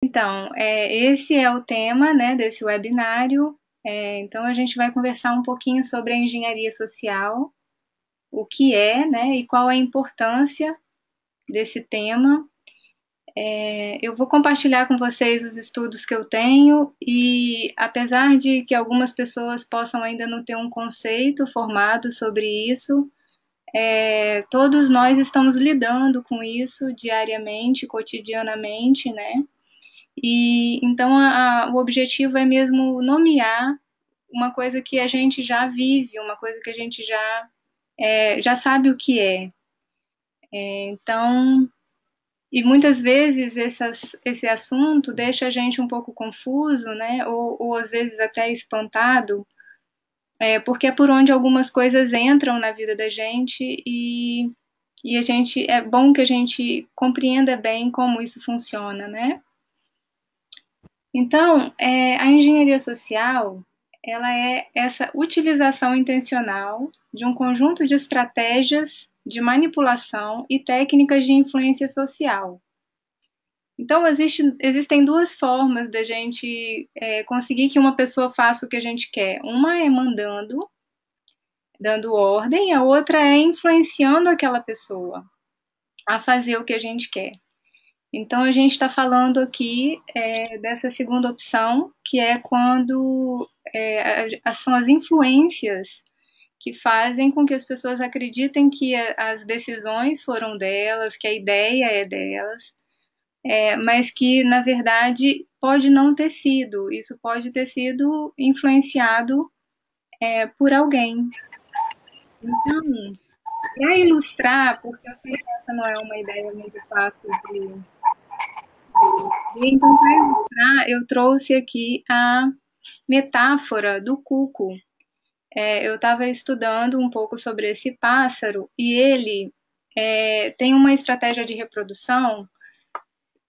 Então, esse é o tema, né, desse webinário. Então, a gente vai conversar um pouquinho sobre a engenharia social, o que é, né, e qual a importância desse tema. Eu vou compartilhar com vocês os estudos que eu tenho e, apesar de que algumas pessoas possam ainda não ter um conceito formado sobre isso, todos nós estamos lidando com isso diariamente, cotidianamente, né? E então o objetivo é mesmo nomear uma coisa que a gente já vive, uma coisa que a gente já sabe o que é. Então, e muitas vezes esse assunto deixa a gente um pouco confuso, né? Ou às vezes até espantado, porque é por onde algumas coisas entram na vida da gente e é bom que a gente compreenda bem como isso funciona, né? Então, a engenharia social, ela é essa utilização intencional de um conjunto de estratégias de manipulação e técnicas de influência social. Então, existem duas formas da gente conseguir que uma pessoa faça o que a gente quer. Uma é mandando, dando ordem, a outra é influenciando aquela pessoa a fazer o que a gente quer. Então, a gente está falando aqui dessa segunda opção, que é quando são as influências que fazem com que as pessoas acreditem que as decisões foram delas, que a ideia é delas, mas que, na verdade, pode não ter sido. Isso pode ter sido influenciado por alguém. Então, para ilustrar, porque eu sei que essa não é uma ideia muito fácil então, para ilustrar, eu trouxe aqui a metáfora do cuco. Eu estava estudando um pouco sobre esse pássaro e ele tem uma estratégia de reprodução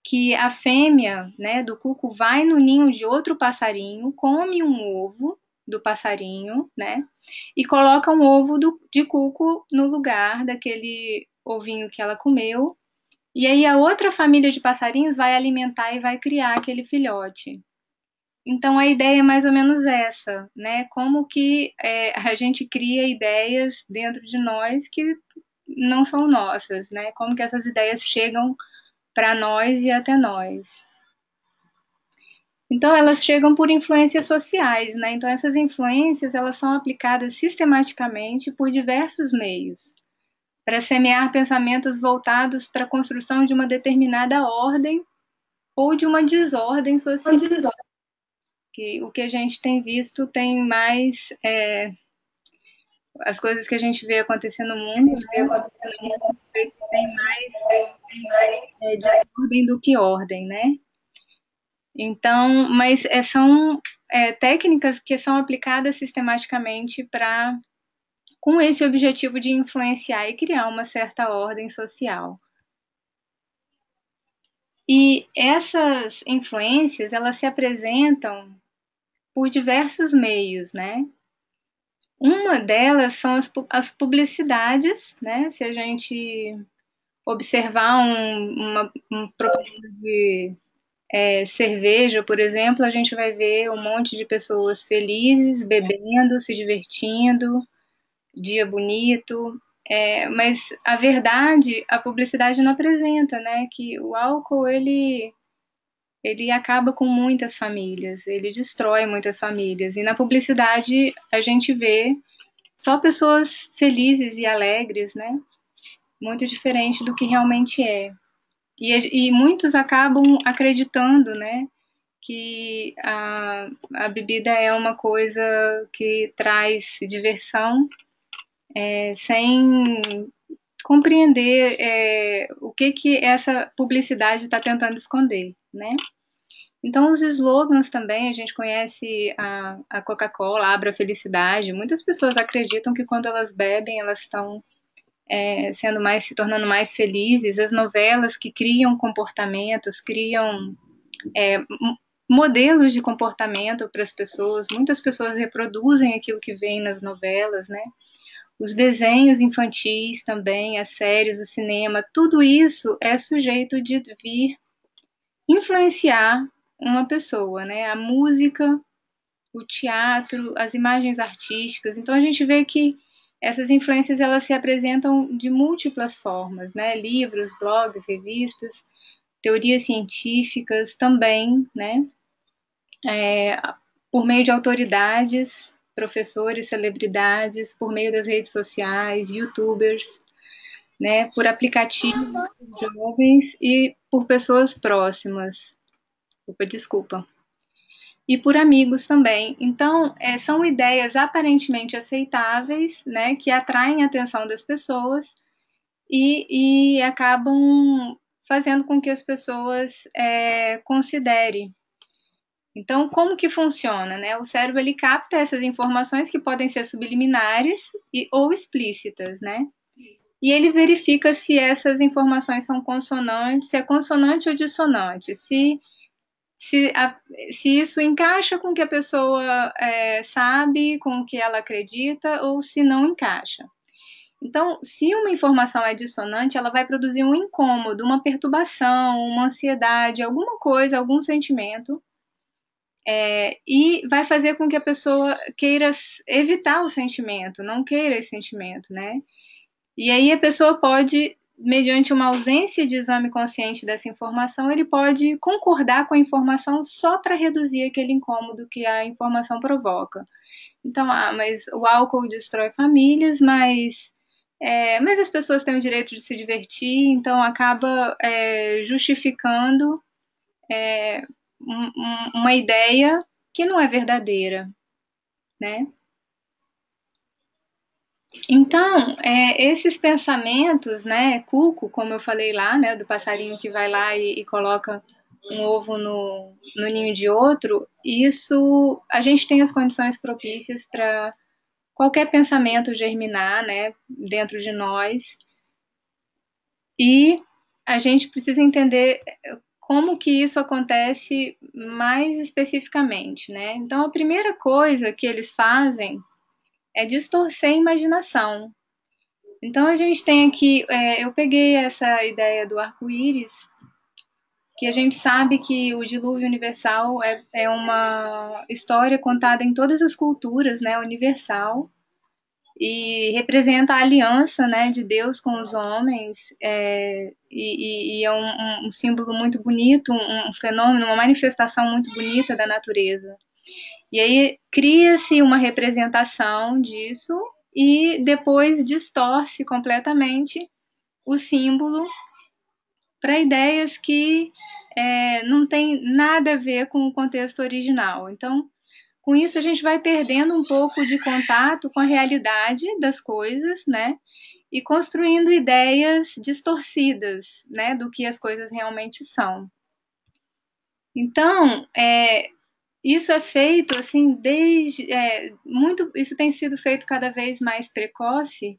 que a fêmea, né, do cuco vai no ninho de outro passarinho, come um ovo do passarinho, né, e coloca um ovo de cuco no lugar daquele ovinho que ela comeu. E aí a outra família de passarinhos vai alimentar e vai criar aquele filhote. Então a ideia é mais ou menos essa, né? Como que a gente cria ideias dentro de nós que não são nossas, né? Como que essas ideias chegam para nós e até nós. Então elas chegam por influências sociais, né? Então essas influências elas são aplicadas sistematicamente por diversos meios para semear pensamentos voltados para a construção de uma determinada ordem ou de uma desordem social. Que o que a gente tem visto tem mais as coisas que a gente vê acontecer no mundo, né? Tem mais desordem do que ordem, né? Então, mas são técnicas que são aplicadas sistematicamente para com esse objetivo de influenciar e criar uma certa ordem social. E essas influências, elas se apresentam por diversos meios, né? Uma delas são as publicidades, né? Se a gente observar um propaganda de cerveja, por exemplo, a gente vai ver um monte de pessoas felizes, bebendo, se divertindo, dia bonito. Mas a verdade, a publicidade não apresenta, né? Que o álcool ele acaba com muitas famílias, ele destrói muitas famílias. E na publicidade a gente vê só pessoas felizes e alegres, né? Muito diferente do que realmente é. E muitos acabam acreditando, né? Que a bebida é uma coisa que traz diversão, sem compreender o que essa publicidade está tentando esconder, né? Então, os slogans também, a gente conhece a Coca-Cola, Abra Felicidade. Muitas pessoas acreditam que quando elas bebem, elas estão se tornando mais felizes. As novelas que criam comportamentos, criam modelos de comportamento para as pessoas. Muitas pessoas reproduzem aquilo que vem nas novelas, né? Os desenhos infantis também, as séries, o cinema, tudo isso é sujeito de vir influenciar uma pessoa, né? A música, o teatro, as imagens artísticas. Então a gente vê que essas influências elas se apresentam de múltiplas formas, né? Livros, blogs, revistas, teorias científicas também, né? Por meio de autoridades, professores, celebridades, por meio das redes sociais, YouTubers, né? Por aplicativos jovens e por pessoas próximas. Desculpa. E por amigos também. Então, são ideias aparentemente aceitáveis, né, que atraem a atenção das pessoas e acabam fazendo com que as pessoas considerem. Então, como que funciona, né? O cérebro ele capta essas informações que podem ser subliminares ou explícitas, né? E ele verifica se essas informações são consonantes, se é consonante ou dissonante, se, se isso encaixa com o que a pessoa sabe, com o que ela acredita, ou se não encaixa. Então, se uma informação é dissonante, ela vai produzir um incômodo, uma perturbação, uma ansiedade, alguma coisa, algum sentimento, e vai fazer com que a pessoa queira evitar o sentimento, não queira esse sentimento, né? E aí a pessoa pode, mediante uma ausência de exame consciente dessa informação, ele pode concordar com a informação só para reduzir aquele incômodo que a informação provoca. Então, mas o álcool destrói famílias, mas as pessoas têm o direito de se divertir, então acaba justificando uma ideia que não é verdadeira, né? Então, esses pensamentos, né, cuco, como eu falei lá, né, do passarinho que vai lá e coloca um ovo no ninho de outro, isso a gente tem as condições propícias para qualquer pensamento germinar, né, dentro de nós, e a gente precisa entender como que isso acontece mais especificamente, né? Então, a primeira coisa que eles fazem é distorcer a imaginação. Então a gente tem aqui, eu peguei essa ideia do arco-íris, que a gente sabe que o dilúvio universal é uma história contada em todas as culturas, né, universal, e representa a aliança, né, de Deus com os homens, e é um símbolo muito bonito, um fenômeno, uma manifestação muito bonita da natureza. E aí cria-se uma representação disso e depois distorce completamente o símbolo para ideias que não tem nada a ver com o contexto original. Então, com isso a gente vai perdendo um pouco de contato com a realidade das coisas, né? E construindo ideias distorcidas, né, do que as coisas realmente são. Então, isso é feito assim desde muito. Isso tem sido feito cada vez mais precoce,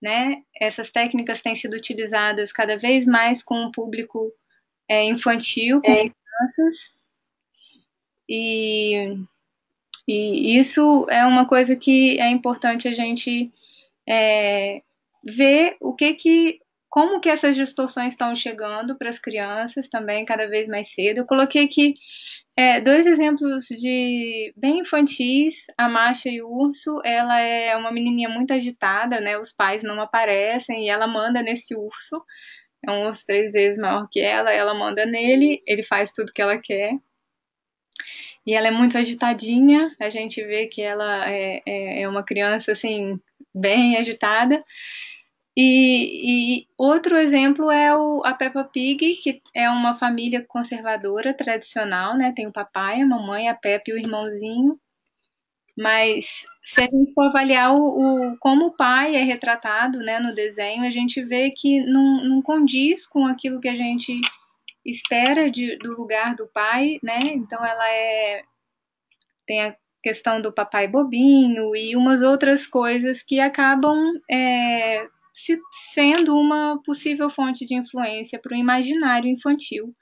né? Essas técnicas têm sido utilizadas cada vez mais com o público infantil, com crianças, e, e isso é uma coisa que é importante a gente ver como que essas distorções estão chegando para as crianças também cada vez mais cedo. Eu coloquei aqui dois exemplos de bem infantis. A Masha e o Urso, ela é uma menininha muito agitada, né? Os pais não aparecem e ela manda nesse urso. É um urso 3 vezes maior que ela manda nele, ele faz tudo que ela quer. E ela é muito agitadinha, a gente vê que ela é uma criança, assim, bem agitada. E outro exemplo é a Peppa Pig, que é uma família conservadora, tradicional, né? Tem o papai, a mamãe, a Peppa e o irmãozinho. Mas se a gente for avaliar como o pai é retratado, né, no desenho, a gente vê que não condiz com aquilo que a gente espera do lugar do pai, né? Então ela tem a questão do papai bobinho e umas outras coisas que acabam sendo uma possível fonte de influência para o imaginário infantil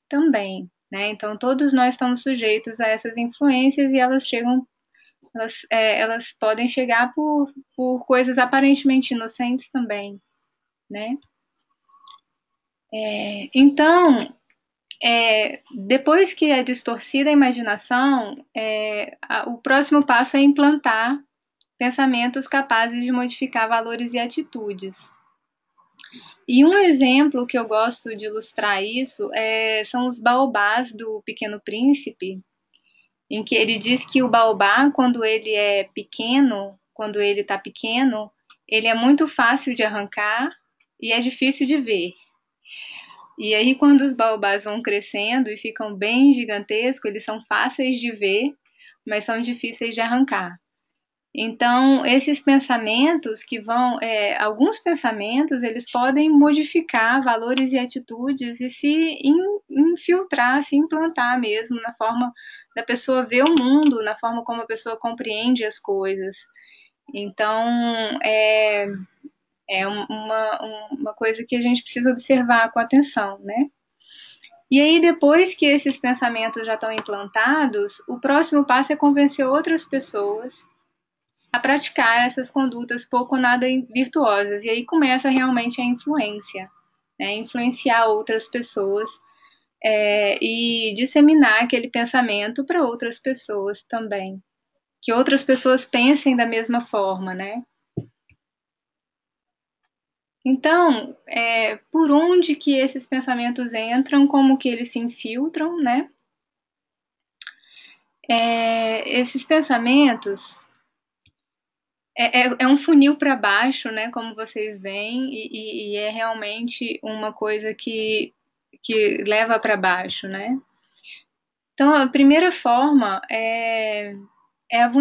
também, né? Então todos nós estamos sujeitos a essas influências e elas podem chegar por coisas aparentemente inocentes também, né? Então, Depois que é distorcida a imaginação, o próximo passo é implantar pensamentos capazes de modificar valores e atitudes. E um exemplo que eu gosto de ilustrar isso são os baobás do Pequeno Príncipe, em que ele diz que o baobá, quando ele é pequeno, quando ele está pequeno, ele é muito fácil de arrancar e é difícil de ver. E aí, quando os baobás vão crescendo e ficam bem gigantescos, eles são fáceis de ver, mas são difíceis de arrancar. Então, esses pensamentos que vão, alguns pensamentos, eles podem modificar valores e atitudes e se infiltrar, se implantar mesmo na forma da pessoa ver o mundo, na forma como a pessoa compreende as coisas. Então, é uma coisa que a gente precisa observar com atenção, né? E aí, depois que esses pensamentos já estão implantados, o próximo passo é convencer outras pessoas a praticar essas condutas pouco ou nada virtuosas. E aí começa realmente a influência, né? Influenciar outras pessoas e disseminar aquele pensamento para outras pessoas também. Que outras pessoas pensem da mesma forma, né? Então, por onde que esses pensamentos entram, como que eles se infiltram, né? Esses pensamentos é um funil para baixo, né? Como vocês veem, e é realmente uma coisa que leva para baixo, né? Então, a primeira forma é a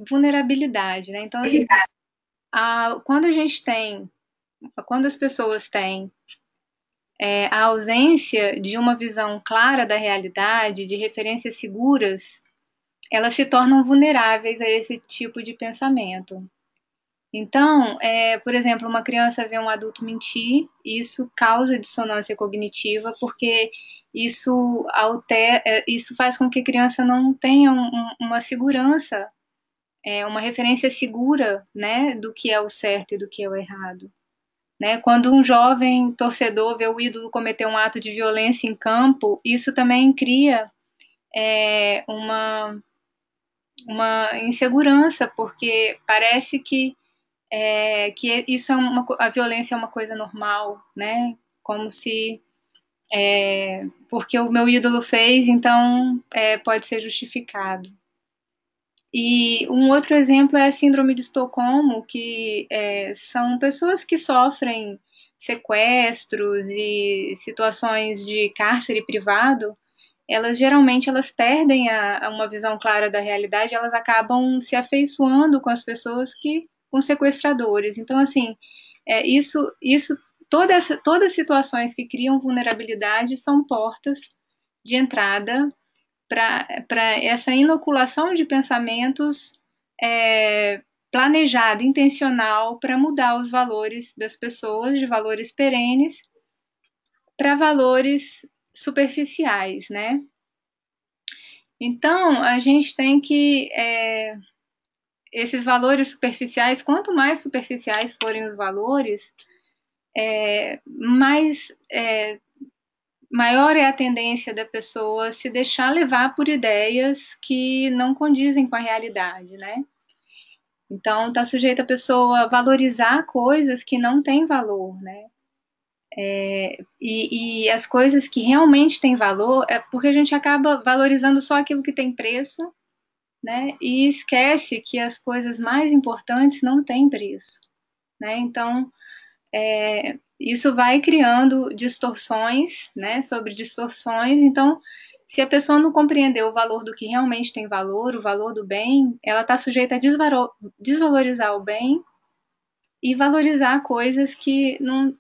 vulnerabilidade, né? Então, assim, quando a gente tem, quando as pessoas têm a ausência de uma visão clara da realidade, de referências seguras, elas se tornam vulneráveis a esse tipo de pensamento. Então, por exemplo, uma criança vê um adulto mentir, isso causa dissonância cognitiva, porque isso faz com que a criança não tenha uma segurança, uma referência segura, né, do que é o certo e do que é o errado. Né? Quando um jovem torcedor vê o ídolo cometer um ato de violência em campo, isso também cria uma insegurança, porque parece que isso a violência é uma coisa normal, né? Como se porque o meu ídolo fez, então pode ser justificado. E um outro exemplo é a síndrome de Estocolmo, que são pessoas que sofrem sequestros e situações de cárcere privado. Elas geralmente elas perdem uma visão clara da realidade, elas acabam se afeiçoando com as pessoas com sequestradores. Então, assim, isso todas as situações que criam vulnerabilidade são portas de entrada para essa inoculação de pensamentos planejada, intencional, para mudar os valores das pessoas, de valores perenes, para valores superficiais, né? Então, a gente tem que esses valores superficiais, quanto mais superficiais forem os valores, mais maior é a tendência da pessoa se deixar levar por ideias que não condizem com a realidade, né? Então, está sujeita a pessoa valorizar coisas que não têm valor, né? E as coisas que realmente têm valor é porque a gente acaba valorizando só aquilo que tem preço, né? E esquece que as coisas mais importantes não têm preço, né? Então, isso vai criando distorções, né? Sobre distorções. Então, se a pessoa não compreender o valor do que realmente tem valor, o valor do bem, ela está sujeita a desvalorizar o bem e valorizar coisas que não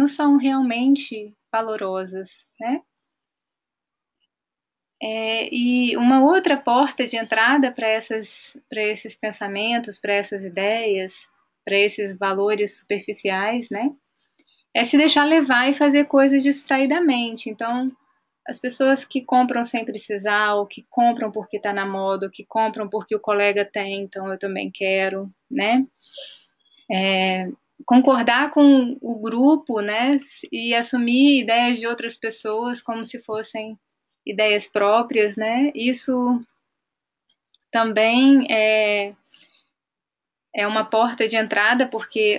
são realmente valorosas, né? E uma outra porta de entrada para esses pensamentos, para essas ideias, para esses valores superficiais, né? É se deixar levar e fazer coisas distraidamente. Então, as pessoas que compram sem precisar, ou que compram porque está na moda, ou que compram porque o colega tem, então eu também quero, né? concordar com o grupo, né, e assumir ideias de outras pessoas como se fossem ideias próprias, né, isso também é uma porta de entrada, porque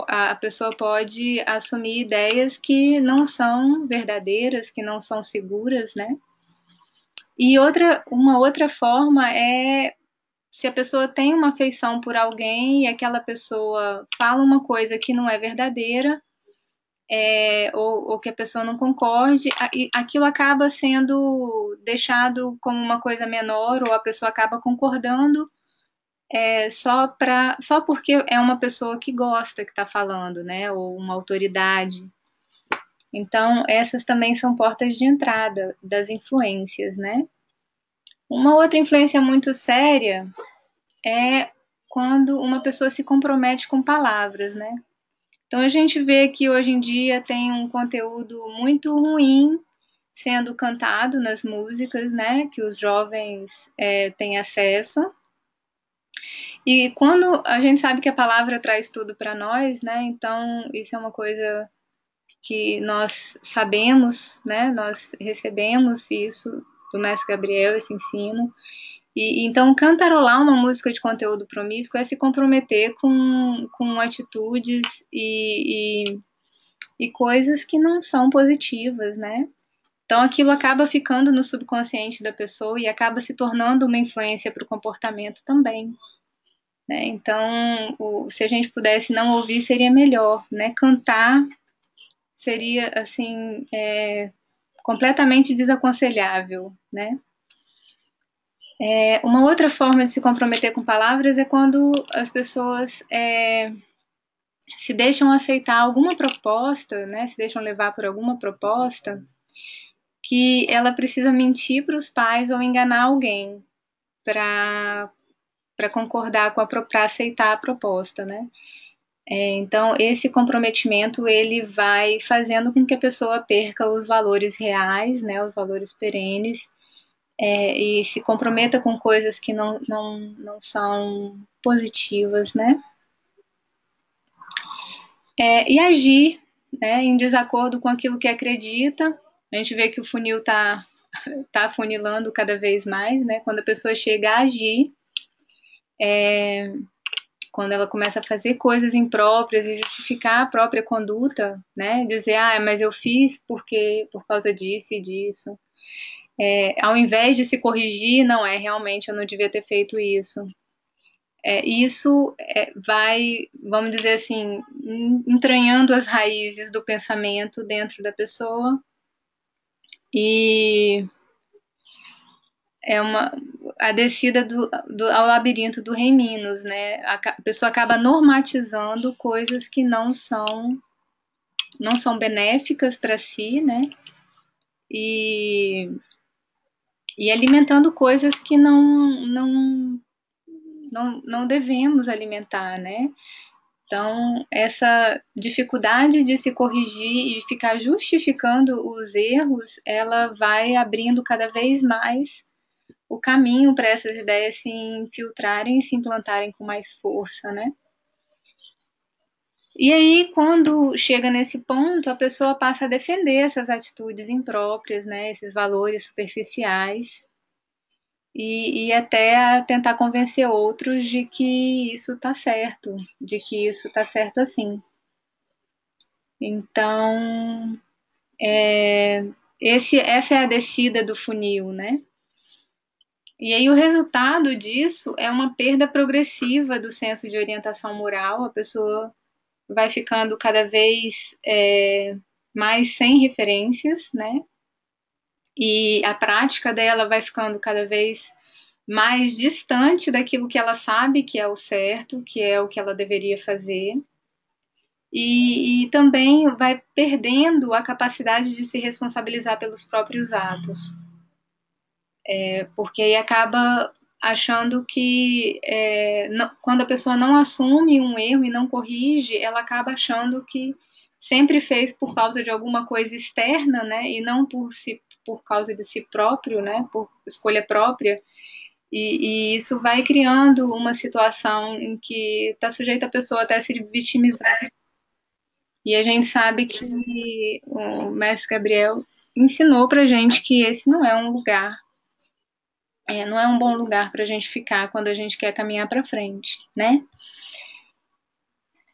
a pessoa pode assumir ideias que não são verdadeiras, que não são seguras, né? E uma outra forma é se a pessoa tem uma afeição por alguém e aquela pessoa fala uma coisa que não é verdadeira, ou que a pessoa não concorde, aquilo acaba sendo deixado como uma coisa menor, ou a pessoa acaba concordando só porque é uma pessoa que gosta que está falando, né? Ou uma autoridade. Então, essas também são portas de entrada das influências, né? Uma outra influência muito séria é quando uma pessoa se compromete com palavras, né? Então a gente vê que hoje em dia tem um conteúdo muito ruim sendo cantado nas músicas, né? Que os jovens têm acesso. E quando a gente sabe que a palavra traz tudo para nós, né? Então isso é uma coisa que nós sabemos, né? Nós recebemos isso do Mestre Gabriel, esse ensino. E então cantarolar uma música de conteúdo promíscuo é se comprometer com atitudes e coisas que não são positivas, né? Então aquilo acaba ficando no subconsciente da pessoa e acaba se tornando uma influência para o comportamento também. Né? Então, se a gente pudesse não ouvir, seria melhor, né? Cantar seria, assim, completamente desaconselhável, né? Uma outra forma de se comprometer com palavras é quando as pessoas se deixam aceitar alguma proposta, né? Se deixam levar por alguma proposta que ela precisa mentir para os pais ou enganar alguém para concordar para aceitar a proposta, né? Então, esse comprometimento, ele vai fazendo com que a pessoa perca os valores reais, né, os valores perenes, e se comprometa com coisas que não são positivas, né? E agir, né, em desacordo com aquilo que acredita. A gente vê que o funil está tá afunilando cada vez mais, né? Quando a pessoa chega a agir, quando ela começa a fazer coisas impróprias e justificar a própria conduta, né? Dizer, mas eu fiz por causa disso e disso. Ao invés de se corrigir, não realmente eu não devia ter feito isso. Isso vai, vamos dizer assim, entranhando as raízes do pensamento dentro da pessoa e a descida ao labirinto do Rei Minos, né? A pessoa acaba normatizando coisas que não são benéficas para si, né? E alimentando coisas que não devemos alimentar, né? Então, essa dificuldade de se corrigir e ficar justificando os erros, ela vai abrindo cada vez mais o caminho para essas ideias se infiltrarem e se implantarem com mais força, né? E aí, quando chega nesse ponto, a pessoa passa a defender essas atitudes impróprias, né? Esses valores superficiais, e até a tentar convencer outros de que isso está certo, de que isso está certo assim. Então, essa é a descida do funil, né? E aí o resultado disso é uma perda progressiva do senso de orientação moral, a pessoa vai ficando cada vez mais sem referências, né? E a prática dela vai ficando cada vez mais distante daquilo que ela sabe que é o certo, que é o que ela deveria fazer. E também vai perdendo a capacidade de se responsabilizar pelos próprios atos. Porque aí acaba achando que quando a pessoa não assume um erro e não corrige, ela acaba achando que sempre fez por causa de alguma coisa externa, né, e não por causa de si próprio, né, por escolha própria. E isso vai criando uma situação em que está sujeita a pessoa até se vitimizar. E a gente sabe que o mestre Gabriel ensinou pra gente que esse não é um lugar, não é um bom lugar para a gente ficar quando a gente quer caminhar para frente, né?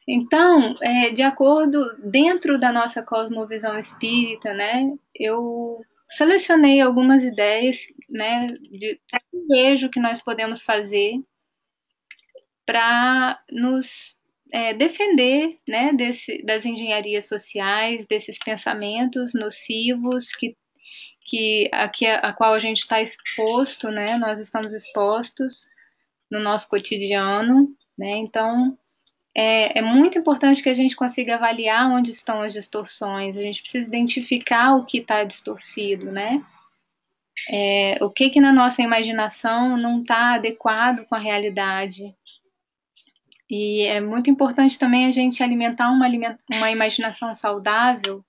Então, de acordo dentro da nossa cosmovisão espírita, né, eu selecionei algumas ideias, né, de que vejo que nós podemos fazer para nos defender, né, das engenharias sociais, desses pensamentos nocivos a qual a gente está exposto, né, nós estamos expostos no nosso cotidiano, né, então é muito importante que a gente consiga avaliar onde estão as distorções, a gente precisa identificar o que está distorcido, né? O que na nossa imaginação não está adequado com a realidade. E é muito importante também a gente alimentar uma imaginação saudável,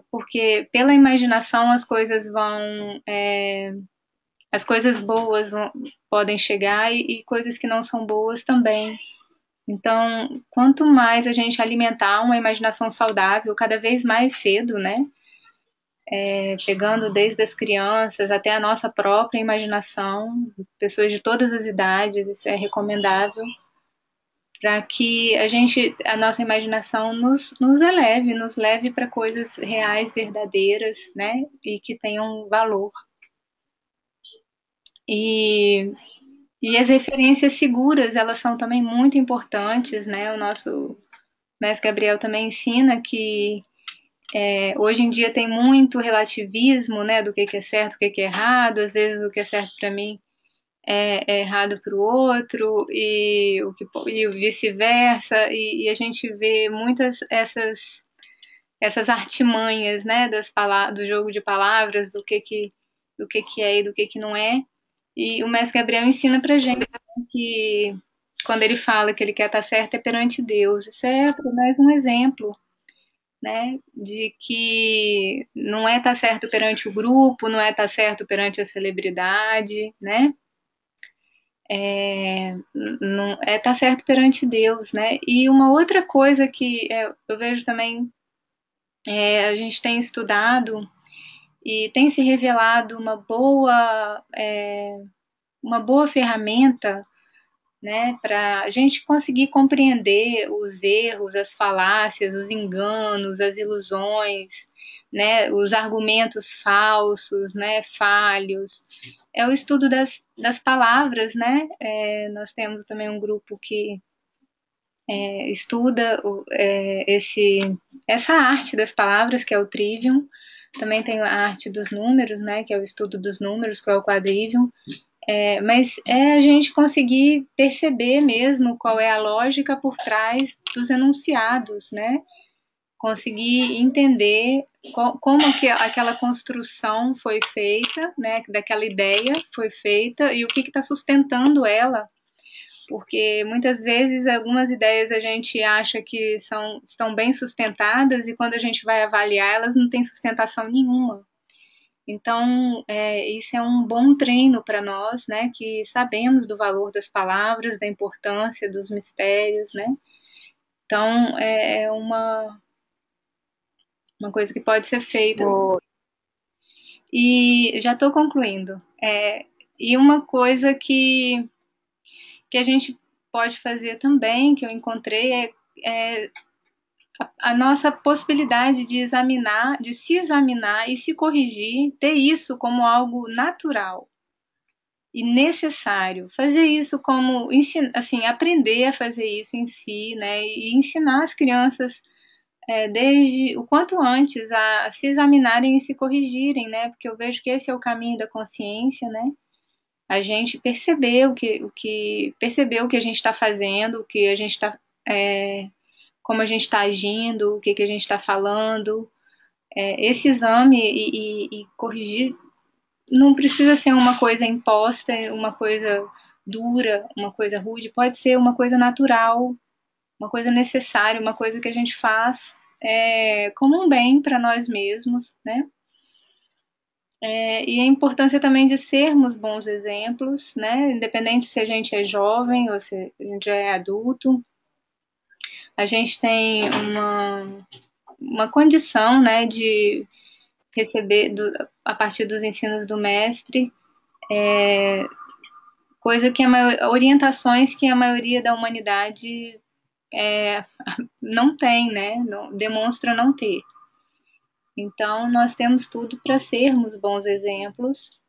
porque pela imaginação as coisas boas podem chegar e coisas que não são boas também. Então, quanto mais a gente alimentar uma imaginação saudável, cada vez mais cedo, né? Pegando desde as crianças até a nossa própria imaginação, pessoas de todas as idades, isso é recomendável, para que a nossa imaginação nos eleve, nos leve para coisas reais, verdadeiras, né? E que tenham valor. E, e as referências seguras, elas são também muito importantes, né? O nosso mestre Gabriel também ensina que hoje em dia tem muito relativismo, né, do que é certo, o que é errado. Às vezes o que é certo para mim é errado para o outro e o vice-versa. E a gente vê muitas essas artimanhas, né, do jogo de palavras, do que é e do que não é. E o mestre Gabriel ensina para gente que quando ele fala que ele quer estar certo é perante Deus. Isso é mais um exemplo, né, de que não é estar certo perante o grupo, não é estar certo perante a celebridade, né, não é estar certo perante Deus, né. E uma outra coisa que eu vejo também, a gente tem estudado e tem se revelado uma boa ferramenta, né, para a gente conseguir compreender os erros, as falácias, os enganos, as ilusões, né, os argumentos falsos, né, falhos. É o estudo das palavras, né? Nós temos também um grupo que estuda essa arte das palavras, que é o Trivium. Também tem a arte dos números, né, que é o estudo dos números, que é o Quadrivium. Mas a gente conseguir perceber mesmo qual é a lógica por trás dos enunciados, né? Conseguir entender como que aquela construção foi feita, né? Daquela ideia foi feita e o que está sustentando ela. Porque muitas vezes algumas ideias a gente acha que estão bem sustentadas e quando a gente vai avaliar elas não têm sustentação nenhuma. Então, isso é um bom treino para nós, né, que sabemos do valor das palavras, da importância dos mistérios, né? Então, é uma coisa que pode ser feita. E já estou concluindo. E uma coisa que a gente pode fazer também, que eu encontrei, é a nossa possibilidade de se examinar e se corrigir, ter isso como algo natural e necessário. Fazer isso como, assim, aprender a fazer isso em si, né? E ensinar as crianças desde o quanto antes a se examinarem e se corrigirem, né? Porque eu vejo que esse é o caminho da consciência, né? A gente perceber perceber o que a gente está fazendo, o que a gente está, como a gente está agindo, o que a gente está falando. Esse exame e corrigir não precisa ser uma coisa imposta, uma coisa dura, uma coisa rude, pode ser uma coisa natural, uma coisa necessária, uma coisa que a gente faz como um bem para nós mesmos, né? E a importância também de sermos bons exemplos, né? Independente se a gente é jovem ou se a gente já é adulto, a gente tem uma condição, né, de receber a partir dos ensinos do mestre, coisa que orientações que a maioria da humanidade não tem, né, demonstra não ter. Então, nós temos tudo para sermos bons exemplos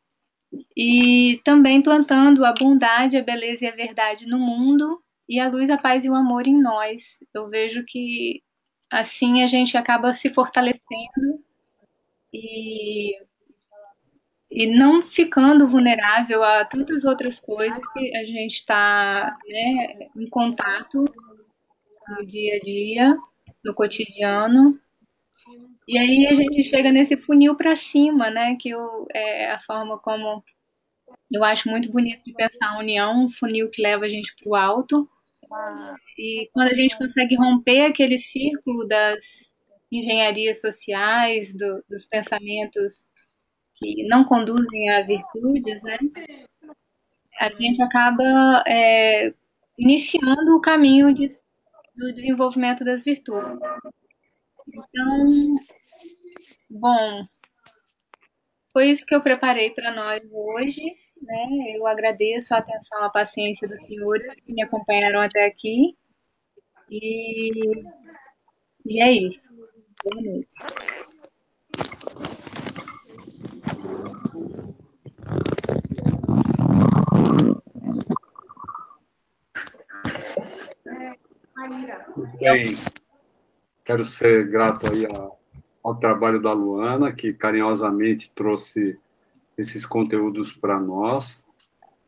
e também plantando a bondade, a beleza e a verdade no mundo e a luz, a paz e o amor em nós. Eu vejo que assim a gente acaba se fortalecendo e, e não ficando vulnerável a tantas outras coisas que a gente está, né, em contato no dia a dia, no cotidiano. E aí a gente chega nesse funil para cima, né? É a forma como eu acho muito bonito de pensar a união, um funil que leva a gente para o alto. E quando a gente consegue romper aquele círculo das engenharias sociais, dos pensamentos que não conduzem a virtudes, né? A gente acaba iniciando o caminho do desenvolvimento das virtudes. Então, bom, foi isso que eu preparei para nós hoje, né? Eu agradeço a atenção, a paciência dos senhores que me acompanharam até aqui e, e é isso. Boa noite. Bem, quero ser grato aí ao trabalho da Luana, que carinhosamente trouxe esses conteúdos para nós.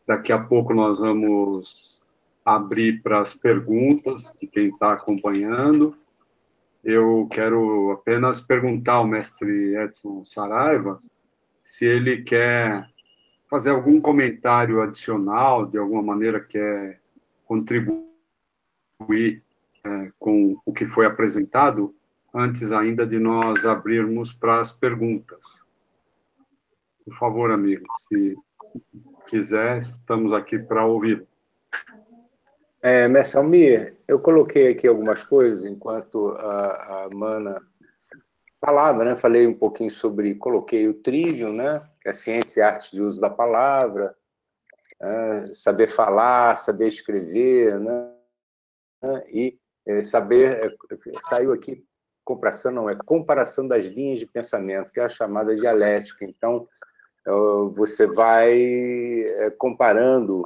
Daqui a pouco nós vamos abrir para as perguntas de quem está acompanhando. Eu quero apenas perguntar ao mestre Edson Saraiva se ele quer fazer algum comentário adicional, de alguma maneira quer contribuir com o que foi apresentado, antes ainda de nós abrirmos para as perguntas. Por favor, amigo, se quiser, estamos aqui para ouvir. Mestre Almir, eu coloquei aqui algumas coisas enquanto a Mana falava, né? Falei um pouquinho sobre, coloquei o trivium, né? Que é a ciência e arte de uso da palavra, saber falar, saber escrever, né? E saber, saiu aqui, comparação não, é comparação das linhas de pensamento, que é a chamada dialética. Então, você vai comparando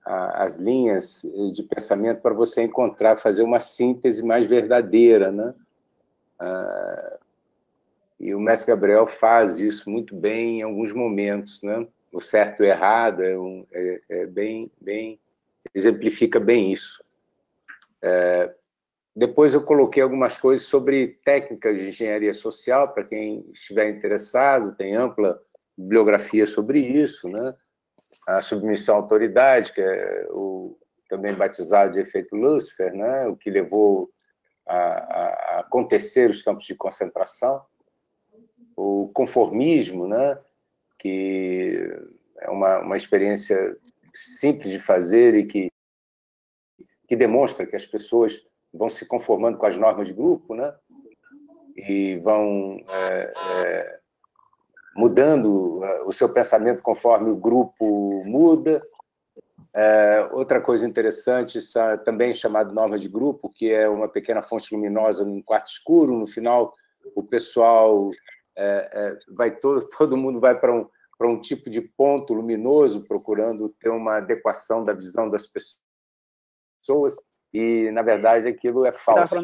as linhas de pensamento para você encontrar, fazer uma síntese mais verdadeira, né? E o mestre Gabriel faz isso muito bem em alguns momentos, né? O certo e o errado bem exemplifica bem isso. Depois eu coloquei algumas coisas sobre técnicas de engenharia social, para quem estiver interessado, tem ampla bibliografia sobre isso, né? A submissão à autoridade, que é também batizado de efeito Lucifer, né? O que levou a acontecer os campos de concentração. O conformismo, né? Que é uma experiência simples de fazer e que demonstra que as pessoas vão se conformando com as normas de grupo, né? E vão mudando o seu pensamento conforme o grupo muda. Outra coisa interessante, também chamada norma de grupo, que é uma pequena fonte luminosa num quarto escuro. No final, o pessoal todo mundo vai para um tipo de ponto luminoso, procurando ter uma adequação da visão das pessoas, e, na verdade, aquilo é falso.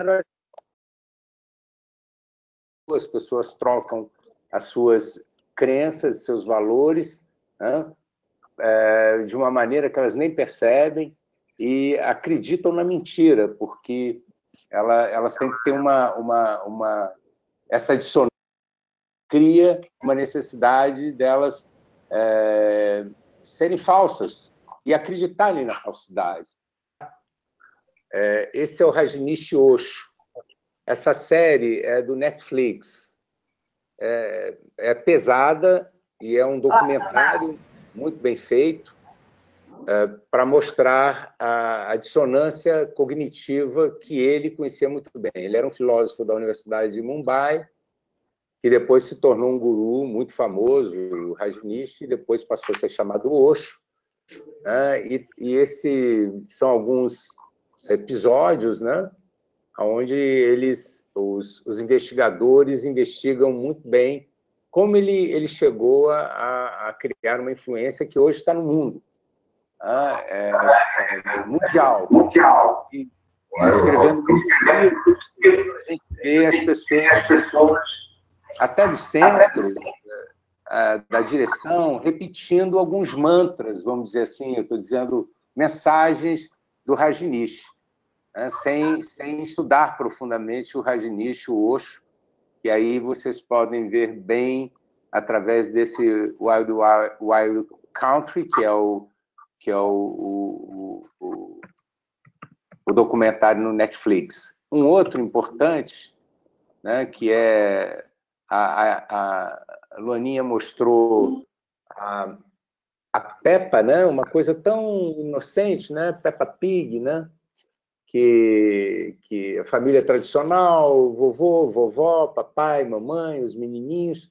As pessoas trocam as suas crenças, seus valores, né? De uma maneira que elas nem percebem e acreditam na mentira, porque elas têm que ter essa dissonância cria uma necessidade delas serem falsas e acreditarem na falsidade. Esse é o Rajneesh Osho. Essa série é do Netflix. É pesada e é um documentário muito bem feito. para mostrar a dissonância cognitiva que ele conhecia muito bem. Ele era um filósofo da Universidade de Mumbai, que depois se tornou um guru muito famoso, o Rajneesh, e depois passou a ser chamado Osho. Né? E esses são alguns episódios, né, onde os investigadores investigam muito bem como ele chegou a criar uma influência que hoje está no mundo. Mundial. E escrevendo livros, a gente vê as pessoas até do centro, da direção, repetindo alguns mantras, vamos dizer assim, eu estou dizendo mensagens do Rajneesh, né, sem estudar profundamente o Rajneesh, o Osho, que aí vocês podem ver bem através desse Wild Country, que é o documentário no Netflix. Um outro importante, né, que é a Luaninha mostrou a Peppa, né, uma coisa tão inocente, né, Peppa Pig, né, que a família tradicional, vovô, vovó, papai, mamãe, os menininhos,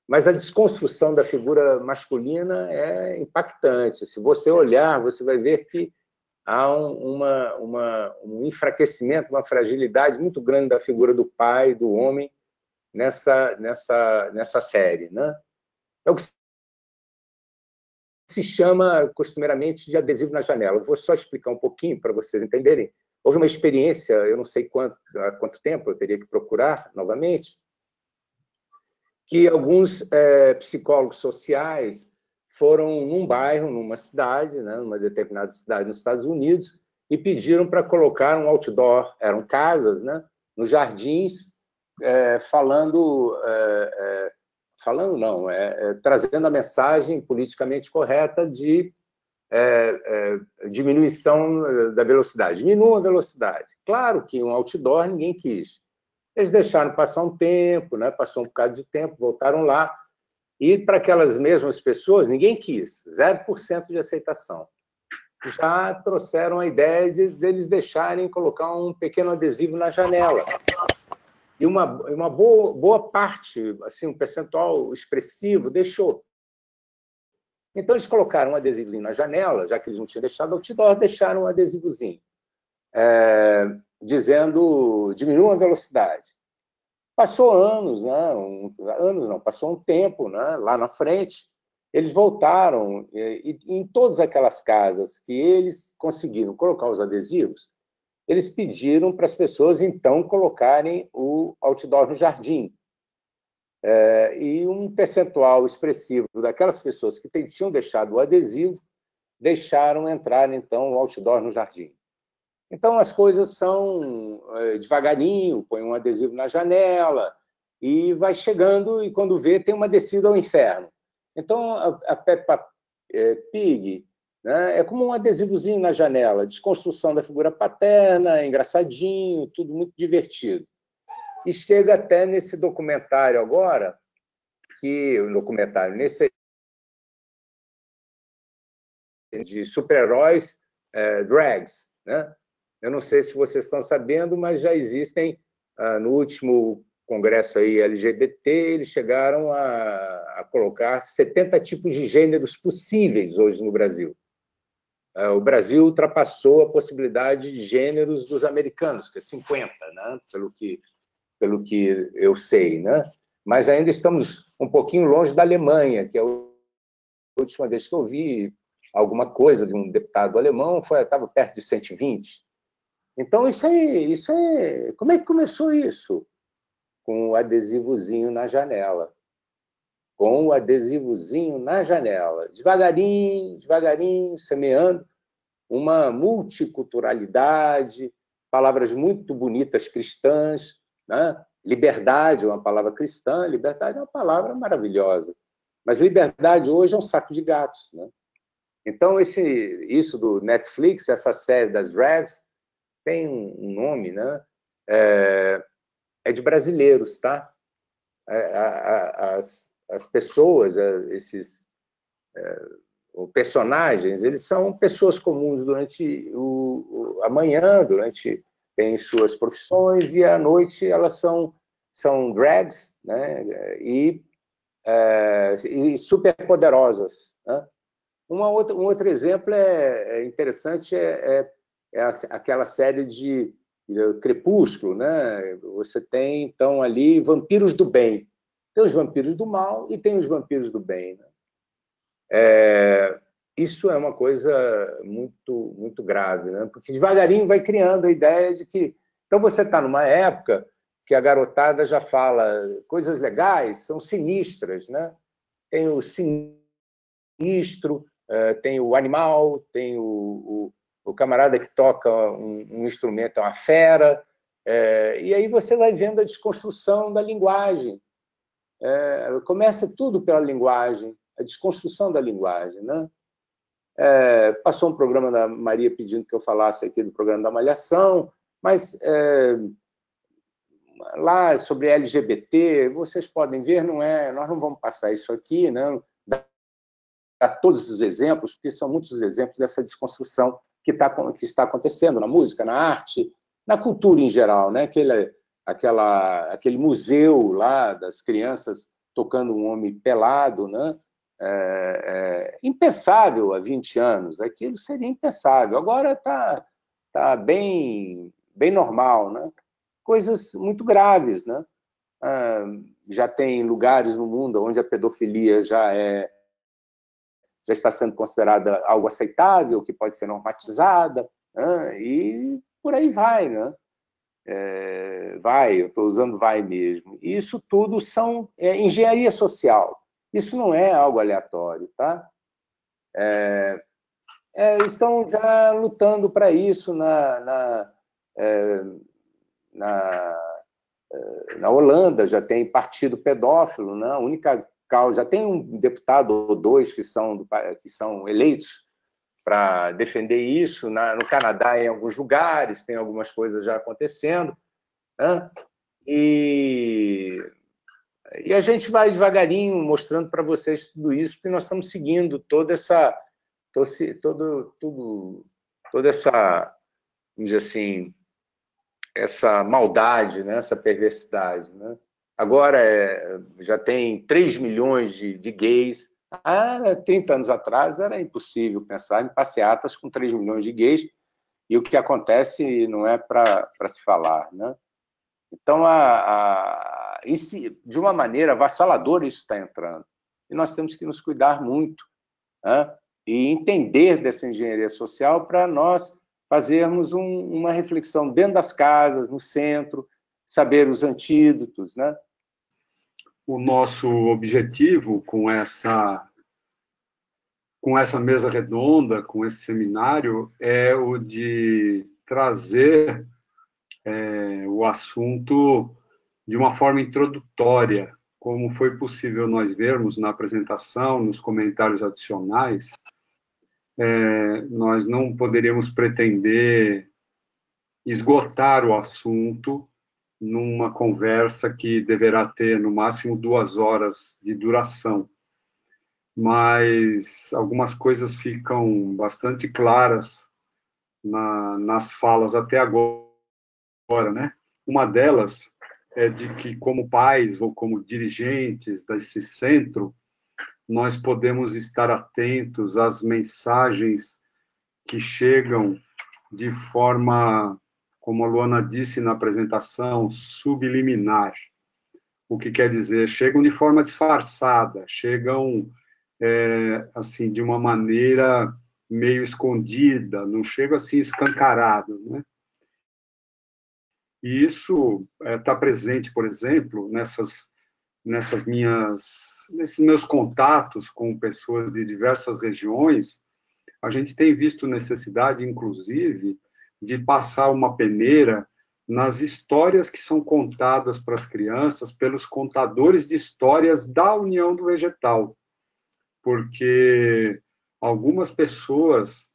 mas a desconstrução da figura masculina é impactante. Se você olhar, você vai ver que há um enfraquecimento, uma fragilidade muito grande da figura do pai, do homem, nessa série. Né? É o que se chama costumeiramente de adesivo na janela. Eu vou só explicar um pouquinho para vocês entenderem. Houve uma experiência, eu não sei há quanto tempo, eu teria que procurar novamente, que alguns psicólogos sociais foram num bairro, numa cidade, né, numa determinada cidade nos Estados Unidos, e pediram para colocar um outdoor, eram casas, né, nos jardins, trazendo a mensagem politicamente correta de diminuição da velocidade. Diminua a velocidade. Claro que um outdoor ninguém quis. Eles deixaram passar um tempo, né? Passou um bocado de tempo, voltaram lá, e para aquelas mesmas pessoas, ninguém quis, 0% de aceitação. Já trouxeram a ideia deles deixarem colocar um pequeno adesivo na janela. E uma boa parte, assim, um percentual expressivo, deixou. Então, eles colocaram um adesivozinho na janela, já que eles não tinham deixado outdoor, deixaram um adesivozinho, dizendo diminua a velocidade. Passou anos, né? Passou um tempo, né? Lá na frente, eles voltaram, e em todas aquelas casas que eles conseguiram colocar os adesivos, eles pediram para as pessoas, então, colocarem o outdoor no jardim. E um percentual expressivo daquelas pessoas que tinham deixado o adesivo deixaram entrar, então, o outdoor no jardim. Então, as coisas são devagarinho, põe um adesivo na janela e vai chegando, e quando vê, tem uma descida ao inferno. Então, a Peppa Pig, né, é como um adesivozinho na janela, desconstrução da figura paterna, engraçadinho, tudo muito divertido. E chega até nesse documentário agora, de super-heróis drags, né? Eu não sei se vocês estão sabendo, mas já existem, no último congresso aí LGBT, eles chegaram a colocar 70 tipos de gêneros possíveis hoje no Brasil. O Brasil ultrapassou a possibilidade de gêneros dos americanos, que é 50, né? Pelo que eu sei, né? Mas ainda estamos um pouquinho longe da Alemanha, que é a última vez que eu vi alguma coisa de um deputado alemão, estava perto de 120. Então, isso é... Como é que começou isso? Com o adesivozinho na janela. Com o adesivozinho na janela. Devagarinho, devagarinho, semeando uma multiculturalidade, palavras muito bonitas cristãs, né? Liberdade é uma palavra cristã, liberdade é uma palavra maravilhosa. Mas liberdade hoje é um saco de gatos, né? Então, isso do Netflix, essa série das drags, tem um nome, né? É de brasileiros, tá? As pessoas, esses personagens, eles são pessoas comuns durante a manhã, têm suas profissões, e à noite elas são drags, né? E super poderosas, né? Um outro exemplo interessante aquela série de Crepúsculo, né? Você tem, então, ali vampiros do bem. Tem os vampiros do mal e tem os vampiros do bem, né? Isso é uma coisa muito, muito grave, né? Porque devagarinho vai criando a ideia de que... Então, você está numa época que a garotada já fala coisas legais, são sinistras, né? Tem o sinistro, tem o animal, tem o camarada que toca um instrumento, é uma fera, e aí você vai vendo a desconstrução da linguagem. Começa tudo pela linguagem, a desconstrução da linguagem, né? Passou um programa da Maria pedindo que eu falasse aqui do programa da Malhação, mas lá sobre LGBT, vocês podem ver, nós não vamos passar isso aqui, não, dar todos os exemplos, porque são muitos exemplos dessa desconstrução que está acontecendo na música, na arte, na cultura em geral, né? Aquele museu lá das crianças tocando um homem pelado, né? Impensável há 20 anos, aquilo seria impensável. Agora tá bem normal, né? Coisas muito graves, né? Já tem lugares no mundo onde a pedofilia já está sendo considerada algo aceitável, que pode ser normatizada, né? E por aí vai, né? Eu estou usando vai mesmo. Isso tudo são engenharia social. Isso não é algo aleatório, tá? Estão já lutando para isso na Holanda, já tem partido pedófilo, né? A única causa, já tem um deputado ou dois que são eleitos para defender isso. No Canadá, em alguns lugares, tem algumas coisas já acontecendo, né? E a gente vai devagarinho mostrando para vocês tudo isso, porque nós estamos seguindo toda essa, vamos dizer assim, essa maldade, né? Essa perversidade, né? Agora já tem 3 milhões de gays. Há 30 anos atrás era impossível pensar em passeatas com 3 milhões de gays, e o que acontece não é para se falar, né? Então, de uma maneira avassaladora, isso está entrando. E nós temos que nos cuidar muito, né? E entender dessa engenharia social para nós fazermos uma reflexão dentro das casas, no centro, saber os antídotos, né? O nosso objetivo com essa mesa redonda, com esse seminário, é o de trazer o assunto de uma forma introdutória, como foi possível nós vermos na apresentação, nos comentários adicionais. Nós não poderíamos pretender esgotar o assunto numa conversa que deverá ter, no máximo, 2 horas de duração. Mas algumas coisas ficam bastante claras nas falas até agora, né? Uma delas é de que, como pais ou como dirigentes desse centro, nós podemos estar atentos às mensagens que chegam de forma, como a Luana disse na apresentação, subliminar. O que quer dizer? Chegam de forma disfarçada, chegam assim, de uma maneira meio escondida, não chega assim escancarado, né? E isso está presente, por exemplo, nesses meus contatos com pessoas de diversas regiões. A gente tem visto necessidade, inclusive, de passar uma peneira nas histórias que são contadas para as crianças pelos contadores de histórias da União do Vegetal, porque algumas pessoas,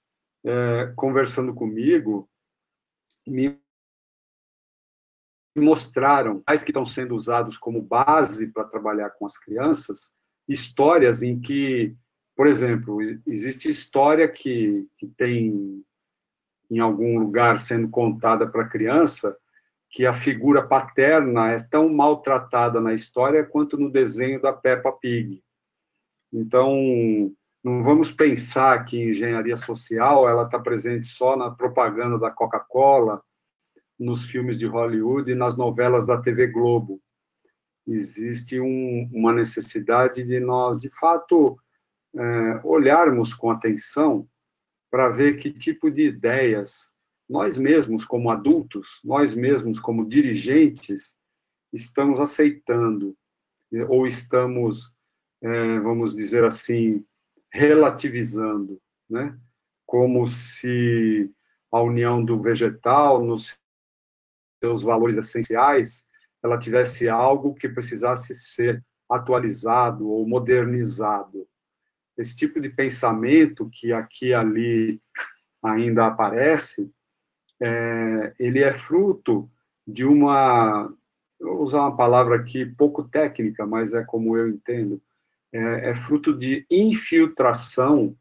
conversando comigo, me mostraram, que estão sendo usados como base para trabalhar com as crianças, histórias em que por exemplo, existe história que tem em algum lugar sendo contada para a criança, que a figura paterna é tão maltratada na história quanto no desenho da Peppa Pig. Então, não vamos pensar que engenharia social ela está presente só na propaganda da Coca-Cola, nos filmes de Hollywood e nas novelas da TV Globo. Existe uma necessidade de nós, de fato, olharmos com atenção para ver que tipo de ideias nós mesmos, como adultos, nós mesmos, como dirigentes, estamos aceitando, ou estamos, vamos dizer assim, relativizando, né? Como se a união do vegetal, nos seus valores essenciais, ela tivesse algo que precisasse ser atualizado ou modernizado. Esse tipo de pensamento que aqui e ali ainda aparece, ele é fruto de uma, vou usar uma palavra aqui pouco técnica, mas é como eu entendo, é fruto de infiltração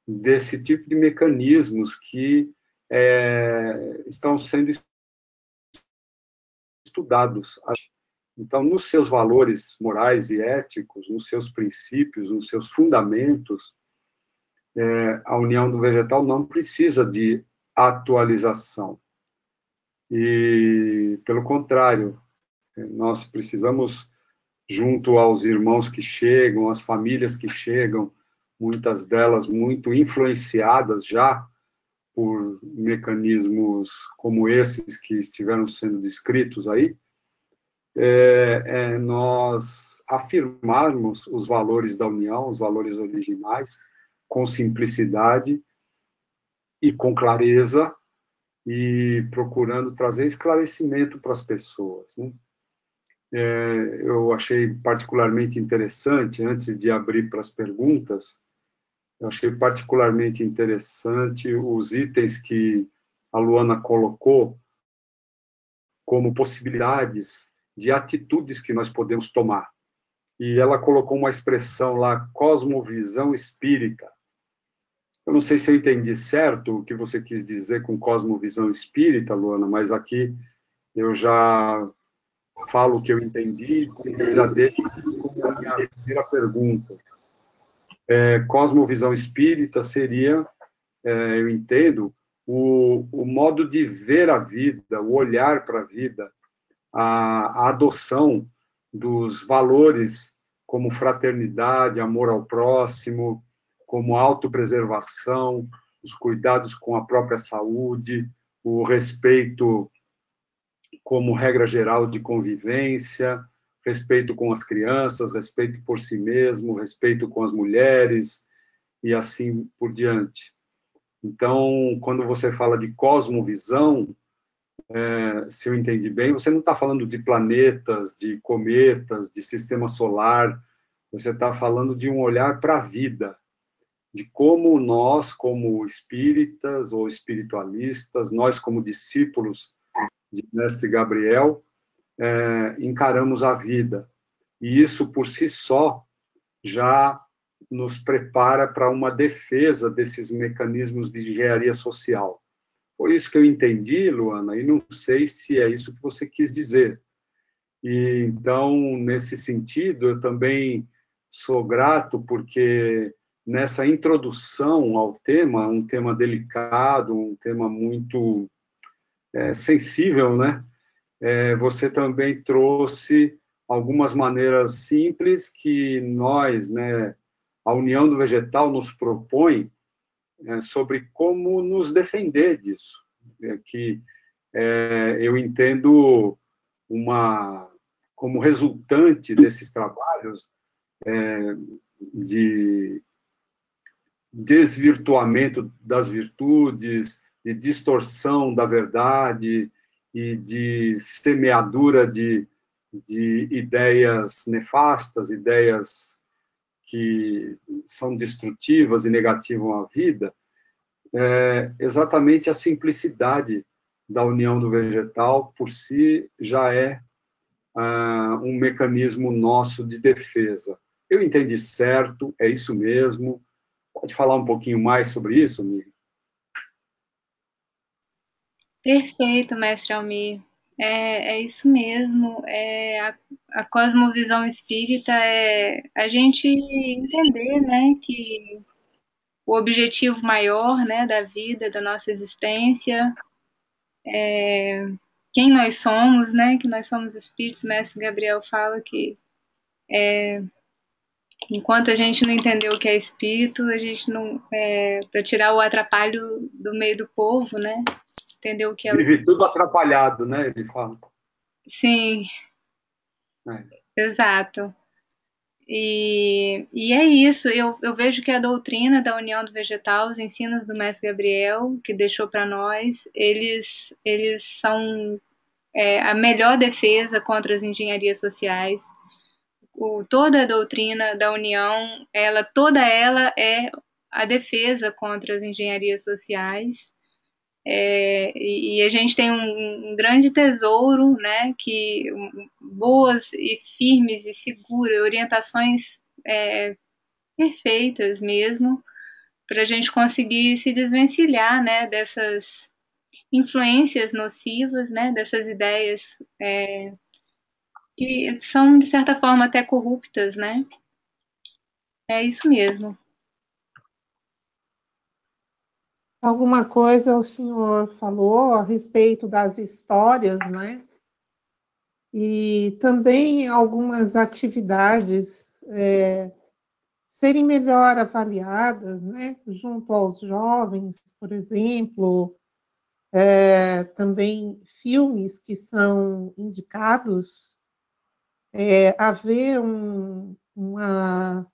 desse tipo de mecanismos que estão sendo estudados. Então, nos seus valores morais e éticos, nos seus princípios, nos seus fundamentos, a união do vegetal não precisa de atualização. E, pelo contrário, nós precisamos, junto aos irmãos que chegam, às famílias que chegam, muitas delas muito influenciadas já por mecanismos como esses que estiveram sendo descritos aí, nós afirmarmos os valores da união, os valores originais, com simplicidade e com clareza, e procurando trazer esclarecimento para as pessoas, né? Eu achei particularmente interessante, antes de abrir para as perguntas, eu achei particularmente interessante os itens que a Luana colocou como possibilidades de atitudes que nós podemos tomar. E ela colocou uma expressão lá, cosmovisão espírita. Eu não sei se eu entendi certo o que você quis dizer com cosmovisão espírita, Luana, mas aqui eu já falo o que eu entendi e já deixo como a minha primeira pergunta. Cosmovisão espírita seria, eu entendo, o modo de ver a vida, o olhar para a vida, a adoção dos valores como fraternidade, amor ao próximo, como autopreservação, os cuidados com a própria saúde, o respeito como regra geral de convivência, respeito com as crianças, respeito por si mesmo, respeito com as mulheres e assim por diante. Então, quando você fala de cosmovisão, se eu entendi bem, você não está falando de planetas, de cometas, de sistema solar, você está falando de um olhar para a vida, de como nós, como espíritas ou espiritualistas, nós como discípulos de Mestre Gabriel, encaramos a vida. E isso, por si só, já nos prepara para uma defesa desses mecanismos de engenharia social. Foi isso que eu entendi, Luana, e não sei se é isso que você quis dizer. E, então, nesse sentido, eu também sou grato porque nessa introdução ao tema, um tema delicado, um tema muito sensível, né? Você também trouxe algumas maneiras simples que nós, né, a União do Vegetal nos propõe sobre como nos defender disso. Que eu entendo como resultante desses trabalhos de desvirtuamento das virtudes, de distorção da verdade e de semeadura de ideias nefastas, ideias que são destrutivas e negativam a vida, exatamente a simplicidade da união do vegetal por si já é um mecanismo nosso de defesa. Eu entendi certo, é isso mesmo, Pode falar um pouquinho mais sobre isso, amigo? Perfeito, mestre Almir. É isso mesmo. A cosmovisão espírita é a gente entender, né, que o objetivo maior, né, da vida, da nossa existência, quem nós somos, né, que nós somos espíritos. O mestre Gabriel fala que enquanto a gente não entender o que é espírito, a gente não, para tirar o atrapalho do meio do povo, né, entender o que é o... Vive tudo atrapalhado, né? Ele fala. Sim, É. exato. E é isso, eu vejo que a doutrina da União do Vegetal, os ensinos do Mestre Gabriel, que deixou para nós, eles são a melhor defesa contra as engenharias sociais. Toda a doutrina da União, toda ela é a defesa contra as engenharias sociais. E a gente tem um grande tesouro, né, que boas e firmes e seguras orientações perfeitas mesmo, para a gente conseguir se desvencilhar, né, dessas influências nocivas, né, dessas ideias que são, de certa forma, até corruptas, né? É isso mesmo. Alguma coisa o senhor falou a respeito das histórias, né? E também algumas atividades serem melhor avaliadas, né? Junto aos jovens, por exemplo, também filmes que são indicados, haver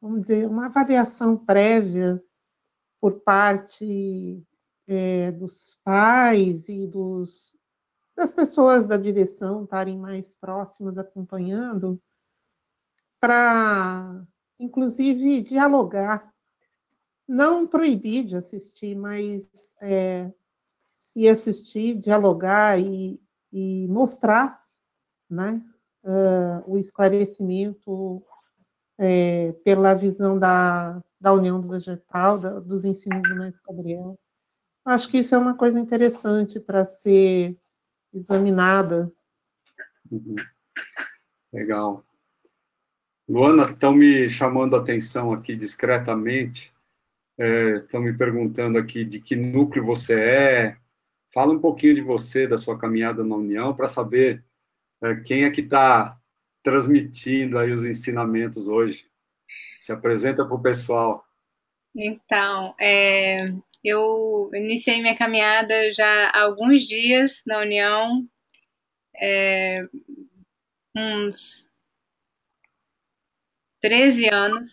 vamos dizer, uma avaliação prévia por parte dos pais e das pessoas da direção estarem mais próximas acompanhando, para, inclusive, dialogar, não proibir de assistir, mas se assistir, dialogar e mostrar, né, o esclarecimento pela visão da União do Vegetal, dos ensinos do Mestre Gabriel. Acho que isso é uma coisa interessante para ser examinada. Uhum. Legal. Luana, estão me chamando a atenção aqui discretamente, estão me perguntando aqui de que núcleo você é. Fala um pouquinho de você, da sua caminhada na União, para saber quem é que está transmitindo aí os ensinamentos hoje. Se apresenta para o pessoal. Então, eu iniciei minha caminhada já há alguns dias na União, uns 13 anos,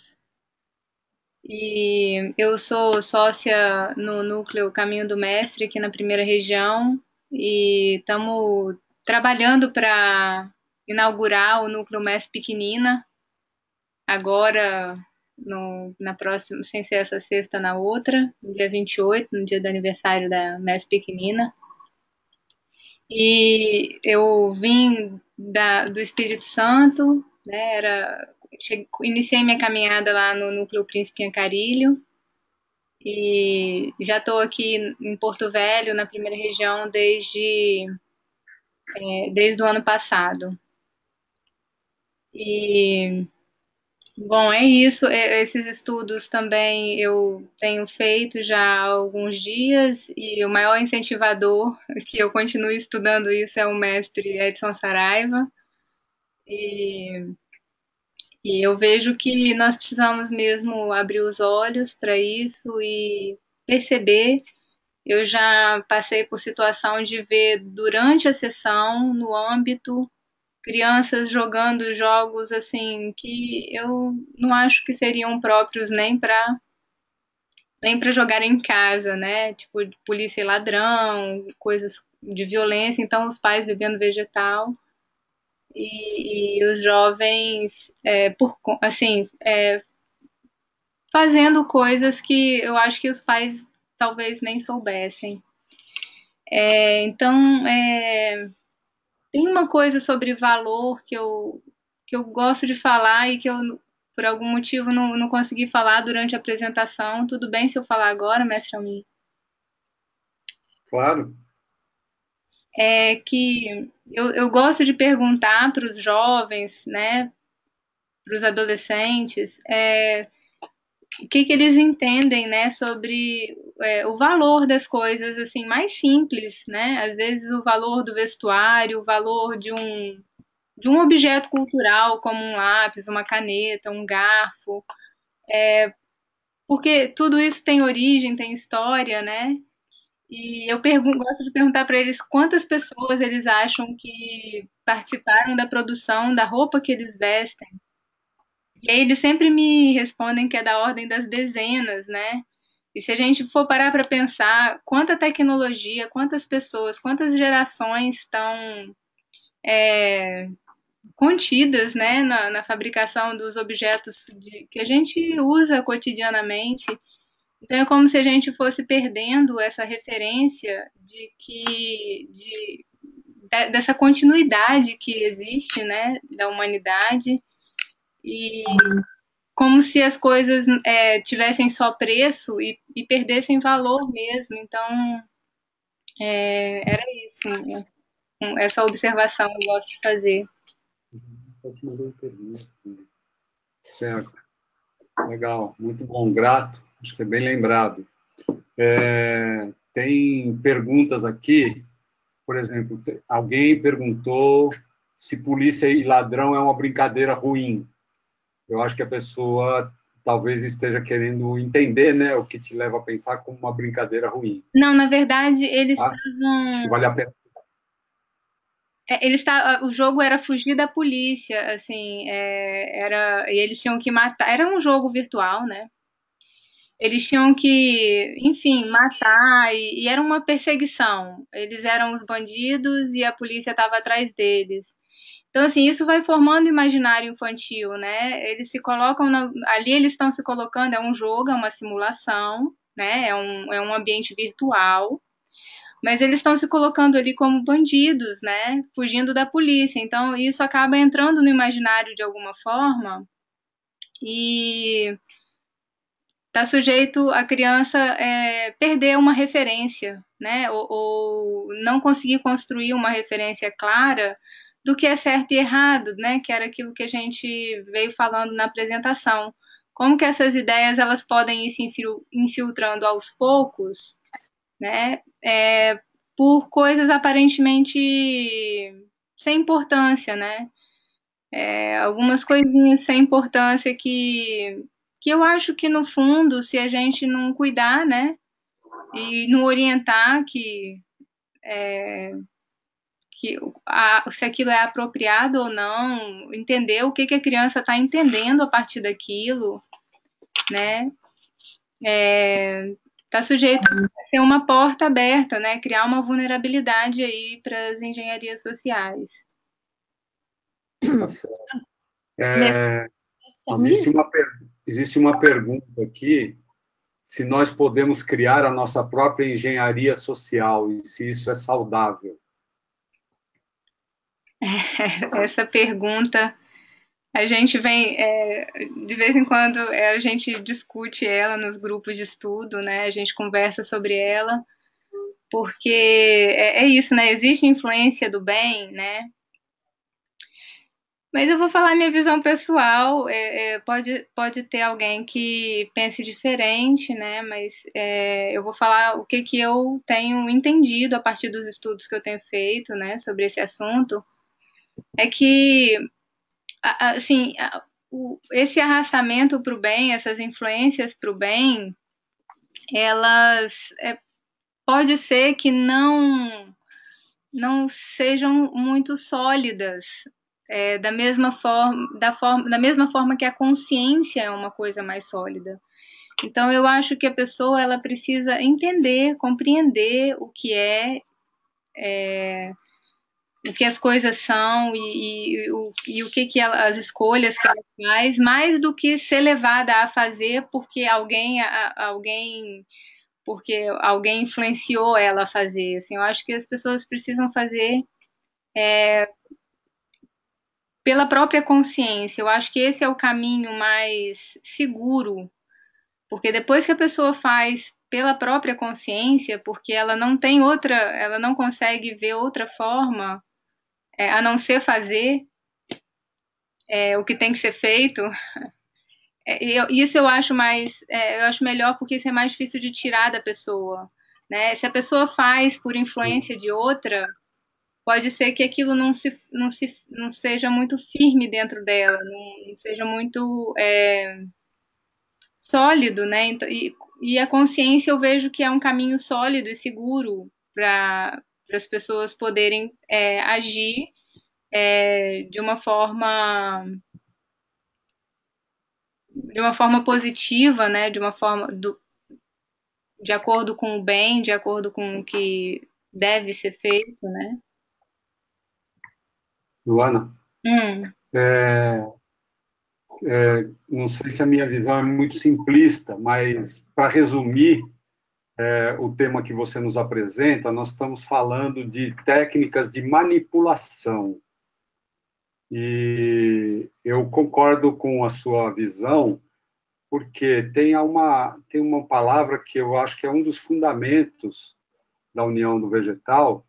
e eu sou sócia no núcleo Caminho do Mestre, aqui na primeira região, e estamos trabalhando para inaugurar o núcleo Mestre Pequenina, agora na próxima, sem ser essa sexta, na outra, no dia 28, no dia do aniversário da Mestre Pequenina. E eu vim do Espírito Santo, né? Iniciei minha caminhada lá no Núcleo Príncipe Ancarilho e já estou aqui em Porto Velho, na primeira região, desde o ano passado. E, bom, é isso. Esses estudos também eu tenho feito já há alguns dias e o maior incentivador que eu continue estudando isso é o mestre Edson Saraiva. E E eu vejo que nós precisamos mesmo abrir os olhos para isso e perceber. Eu já passei por situação de ver durante a sessão, no âmbito, crianças jogando jogos assim que eu não acho que seriam próprios nem para jogar em casa, né? Tipo de polícia e ladrão, coisas de violência. Então os pais bebendo vegetal e os jovens assim fazendo coisas que eu acho que os pais talvez nem soubessem. Então, tem uma coisa sobre valor que eu gosto de falar e que eu por algum motivo não consegui falar durante a apresentação. Tudo bem se eu falar agora, mestre Almir? Claro. É que eu gosto de perguntar para os jovens, né, para os adolescentes, o que eles entendem, né, sobre o valor das coisas assim mais simples, né? Às vezes o valor do vestuário, o valor de um objeto cultural como um lápis, uma caneta, um garfo, porque tudo isso tem origem, tem história, né? E eu gosto de perguntar para eles quantas pessoas eles acham que participaram da produção da roupa que eles vestem. E aí eles sempre me respondem que é da ordem das dezenas, né? E se a gente for parar para pensar quanta tecnologia, quantas pessoas, quantas gerações estão contidas, né, na fabricação dos objetos que a gente usa cotidianamente. Então é como se a gente fosse perdendo essa referência dessa continuidade que existe, né, da humanidade, e como se as coisas tivessem só preço e perdessem valor mesmo. Então era isso, né? Essa observação eu gosto de fazer. Pode mandar uma pergunta. Certo. Legal, muito bom, grato. Acho que é bem lembrado. Tem perguntas aqui, por exemplo, alguém perguntou se polícia e ladrão é uma brincadeira ruim. Eu acho que a pessoa talvez esteja querendo entender, né, o que te leva a pensar como uma brincadeira ruim. Não, na verdade, eles Tá? Acho que vale a pena. o jogo era fugir da polícia, assim, e eles tinham que matar. Era um jogo virtual, né? Eles tinham que, enfim, matar, e era uma perseguição. Eles eram os bandidos e a polícia estava atrás deles. Então, assim, isso vai formando o imaginário infantil, né? Eles se colocam ali, eles estão se colocando, é um jogo, é uma simulação, né? É um ambiente virtual, mas eles estão se colocando ali como bandidos, né? Fugindo da polícia. Então, isso acaba entrando no imaginário de alguma forma e está sujeito a criança perder uma referência, né? Ou não conseguir construir uma referência clara do que é certo e errado, né? Que era aquilo que a gente veio falando na apresentação. Como que essas ideias elas podem ir se infiltrando aos poucos, né? Por coisas aparentemente sem importância, né? Algumas coisinhas sem importância que eu acho que, no fundo, se a gente não cuidar, né, e não orientar se aquilo é apropriado ou não, entender o que a criança está entendendo a partir daquilo, né, está sujeito a ser uma porta aberta, né, criar uma vulnerabilidade aí para as engenharias sociais. Tá certo. Existe uma pergunta aqui, se nós podemos criar a nossa própria engenharia social e se isso é saudável. Essa pergunta, a gente vem, de vez em quando, a gente discute ela nos grupos de estudo, né? A gente conversa sobre ela, porque é isso, né? Existe influência do bem, né? Mas eu vou falar minha visão pessoal. Pode ter alguém que pense diferente, né? Mas eu vou falar o que eu tenho entendido a partir dos estudos que eu tenho feito, né, sobre esse assunto. É que, assim, esse arrastamento para o bem, essas influências para o bem, elas pode ser que não sejam muito sólidas, da mesma forma que a consciência é uma coisa mais sólida. Então, eu acho que a pessoa ela precisa entender, compreender o que o que as coisas são e o que as escolhas que ela faz, mais do que ser levada a fazer porque alguém influenciou ela a fazer. Assim, eu acho que as pessoas precisam fazer pela própria consciência. Eu acho que esse é o caminho mais seguro, porque depois que a pessoa faz pela própria consciência, porque ela não tem outra, ela não consegue ver outra forma, a não ser fazer o que tem que ser feito. Isso eu acho eu acho melhor porque isso é mais difícil de tirar da pessoa, né? Se a pessoa faz por influência de outra, pode ser que aquilo não seja muito firme dentro dela, não seja muito sólido, né? E a consciência eu vejo que é um caminho sólido e seguro para as pessoas poderem agir de uma forma positiva, né? De acordo com o bem, de acordo com o que deve ser feito, né? Luana, Hum, não sei se a minha visão é muito simplista, mas para resumir o tema que você nos apresenta, nós estamos falando de técnicas de manipulação. E eu concordo com a sua visão, porque tem uma palavra que eu acho que é um dos fundamentos da união do vegetal,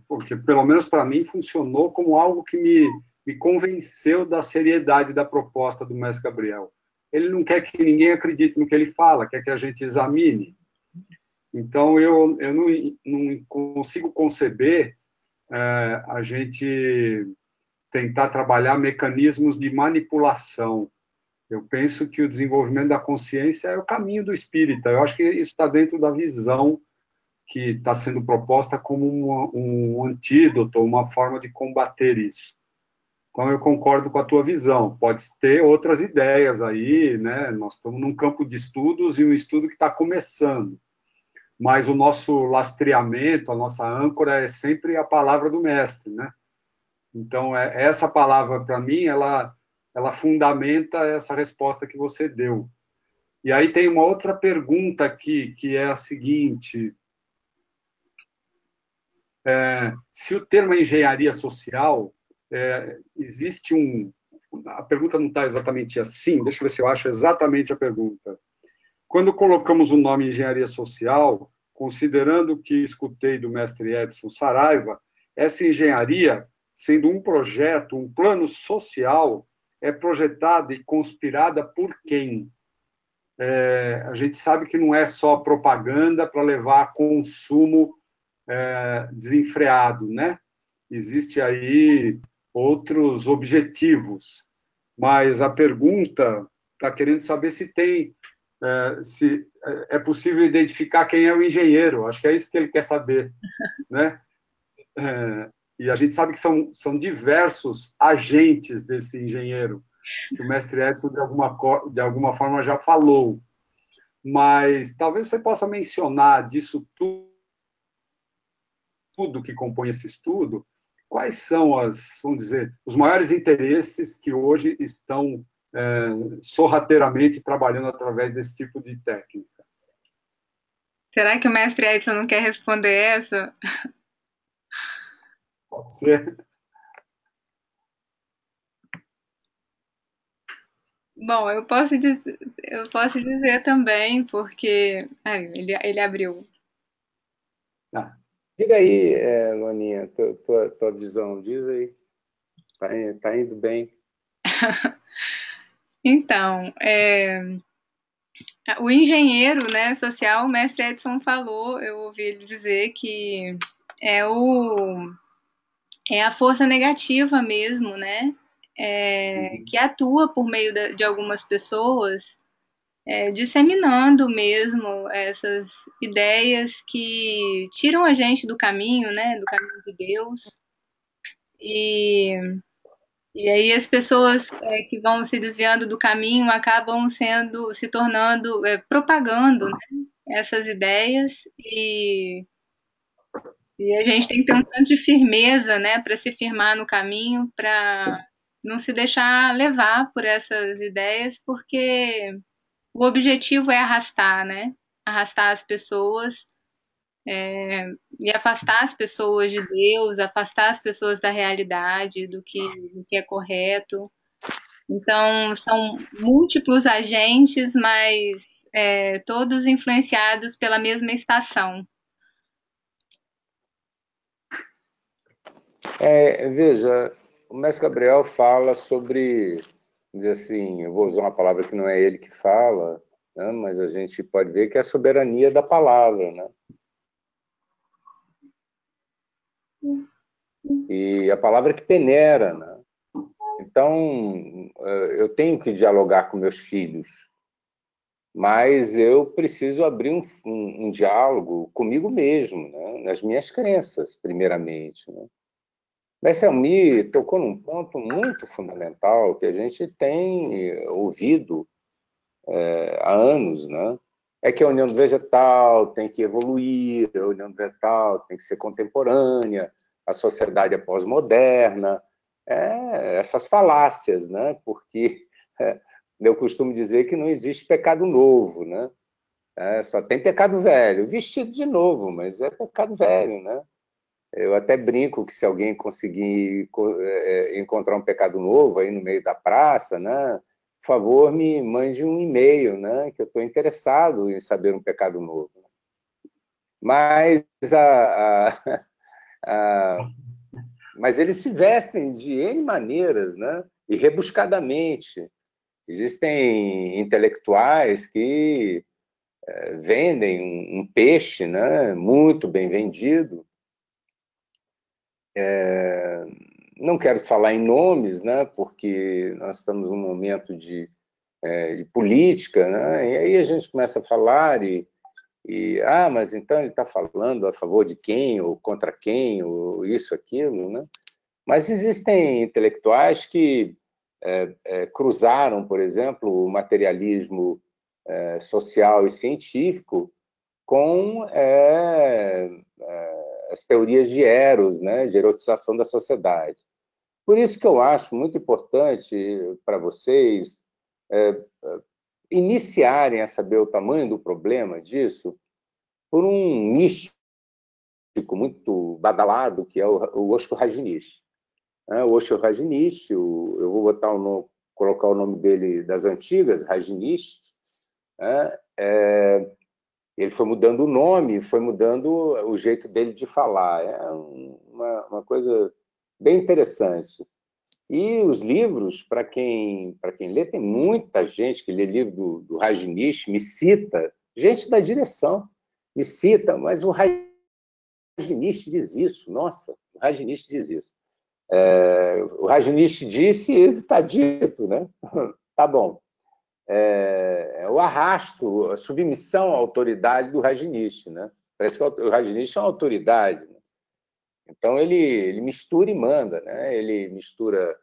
porque, pelo menos para mim, funcionou como algo que me convenceu da seriedade da proposta do mestre Gabriel. Ele não quer que ninguém acredite no que ele fala, quer que a gente examine. Então, eu não consigo conceber a gente tentar trabalhar mecanismos de manipulação. Eu penso que o desenvolvimento da consciência é o caminho do espírita. Eu acho que isso está dentro da visão que está sendo proposta como um antídoto, uma forma de combater isso. Então, eu concordo com a tua visão. Pode ter outras ideias aí, né? Nós estamos num campo de estudos e um estudo que está começando. Mas o nosso lastreamento, a nossa âncora é sempre a palavra do mestre, né? Então, essa palavra, para mim, ela fundamenta essa resposta que você deu. E aí tem uma outra pergunta aqui, que é a seguinte: se o termo é engenharia social, existe um... A pergunta não está exatamente assim, deixa eu ver se eu acho exatamente a pergunta. Quando colocamos o nome engenharia social, considerando o que escutei do mestre Edson Saraiva, essa engenharia, sendo um projeto, um plano social, é projetada e conspirada por quem? A gente sabe que não é só propaganda para levar a consumo desenfreado, né? Existe aí outros objetivos, mas a pergunta está querendo saber se é possível identificar quem é o engenheiro. Acho que é isso que ele quer saber, né? E a gente sabe que são diversos agentes desse engenheiro, que o mestre Edson, de alguma forma, já falou. Mas talvez você possa mencionar disso tudo que compõe esse estudo, quais são vamos dizer, os maiores interesses que hoje estão sorrateiramente trabalhando através desse tipo de técnica? será que o mestre Edson não quer responder essa? Pode ser. Bom, eu posso dizer também, porque ele abriu. Ah, diga aí, Luaninha, tua visão, diz aí. Tá indo bem. Então, o engenheiro, né, social, o mestre Edson falou, eu ouvi ele dizer que é o é a força negativa mesmo, né? Que atua por meio de algumas pessoas, disseminando mesmo essas ideias que tiram a gente do caminho, né? Do caminho de Deus. E, e aí as pessoas que vão se desviando do caminho acabam se tornando, propagando, né, essas ideias e a gente tem que ter um tanto de firmeza, né, para se firmar no caminho, para não se deixar levar por essas ideias, porque o objetivo é arrastar, né? Arrastar as pessoas e afastar as pessoas de Deus, afastar as pessoas da realidade, do que é correto. Então, são múltiplos agentes, mas todos influenciados pela mesma estação. Veja, o mestre Gabriel fala sobre, assim, eu vou usar uma palavra que não é ele que fala, né, mas a gente pode ver que é a soberania da palavra, né? E a palavra que peneira, né? Então, eu tenho que dialogar com meus filhos, mas eu preciso abrir um diálogo comigo mesmo, né? Nas minhas crenças, primeiramente, né? Mestre Almir tocou num ponto muito fundamental que a gente tem ouvido há anos, né? É que a união do vegetal tem que evoluir, a união do vegetal tem que ser contemporânea, a sociedade é pós-moderna, essas falácias, né? Porque eu costumo dizer que não existe pecado novo, né? Só tem pecado velho, vestido de novo, mas é pecado velho, né? Eu até brinco que se alguém conseguir encontrar um pecado novo aí no meio da praça, né? Por favor, me mande um e-mail, né? Que eu estou interessado em saber um pecado novo. Mas, mas eles se vestem de N maneiras, né? E rebuscadamente. Existem intelectuais que vendem um peixe, né? Muito bem vendido. Não quero falar em nomes, né? Porque nós estamos num momento de política, né? E aí a gente começa a falar mas então ele está falando a favor de quem, ou contra quem, ou isso, aquilo, né? Mas existem intelectuais que cruzaram, por exemplo, o materialismo social e científico com as teorias de Eros, né? De erotização da sociedade. Por isso que eu acho muito importante para vocês iniciarem a saber o tamanho do problema disso por um místico muito badalado, que é o Osho Rajneesh. O Osho Rajneesh, eu vou colocar o nome dele das antigas, Rajneesh, ele foi mudando o nome, foi mudando o jeito dele de falar. É uma coisa bem interessante. E os livros, para quem lê, tem muita gente que lê livro do Rajneesh, me cita, gente da direção, me cita, mas o Rajneesh diz isso, nossa, o Rajneesh diz isso. O Rajneesh disse e está dito, né? Tá bom. O arrasto, a submissão à autoridade do Rajneesh, né? Parece que o Rajneesh é uma autoridade, né? Então, ele mistura e manda, né? Ele mistura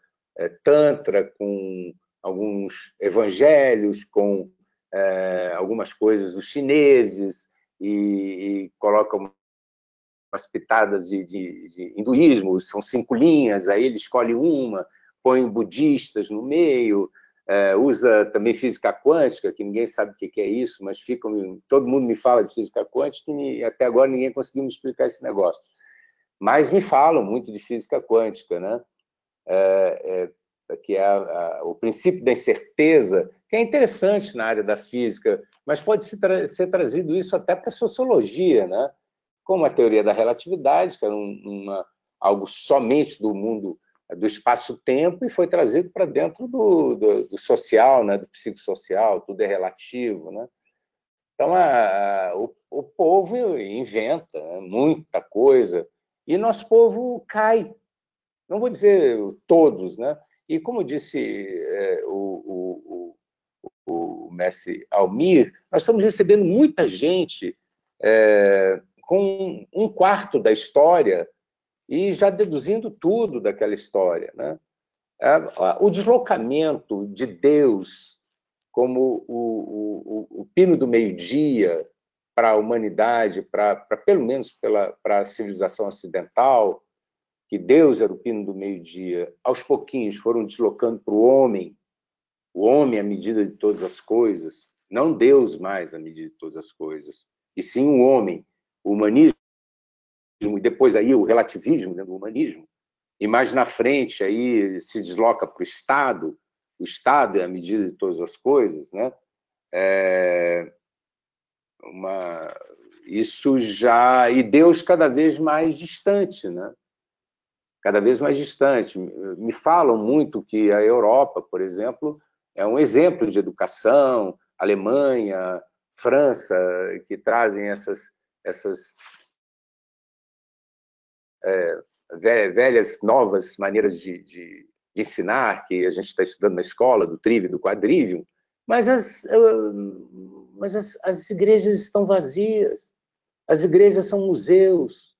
Tantra com alguns evangelhos, com algumas coisas dos chineses, e coloca umas pitadas de hinduísmo, são 5 linhas, aí ele escolhe uma, põe budistas no meio, usa também física quântica, que ninguém sabe o que é isso, mas todo mundo me fala de física quântica e até agora ninguém conseguiu me explicar esse negócio. Mas me falam muito de física quântica, né? Que é o princípio da incerteza, que é interessante na área da física, mas pode ser trazido isso até para a sociologia, né? Como a teoria da relatividade, que era algo somente do mundo do espaço-tempo, e foi trazido para dentro do social, né? Do psicossocial, tudo é relativo, né? Então, o povo inventa, né? Muita coisa, e nosso povo cai. Não vou dizer todos, né? E como disse o mestre Almir, nós estamos recebendo muita gente com 1/4 da história e já deduzindo tudo daquela história, né? O deslocamento de Deus como o pino do meio-dia para a humanidade, pelo menos para a civilização ocidental, que Deus era o pino do meio-dia, aos pouquinhos foram deslocando para o homem à medida de todas as coisas, não Deus mais à medida de todas as coisas, e sim o humanismo, e depois aí o relativismo, né, do humanismo, e mais na frente aí se desloca para o Estado é a medida de todas as coisas, né? Isso já... E Deus cada vez mais distante, né? Cada vez mais distante. Me falam muito que a Europa, por exemplo, é um exemplo de educação, Alemanha, França, que trazem essas velhas, novas maneiras de ensinar, que a gente está estudando na escola, do trivium, do quadrivium, mas as igrejas estão vazias, as igrejas são museus.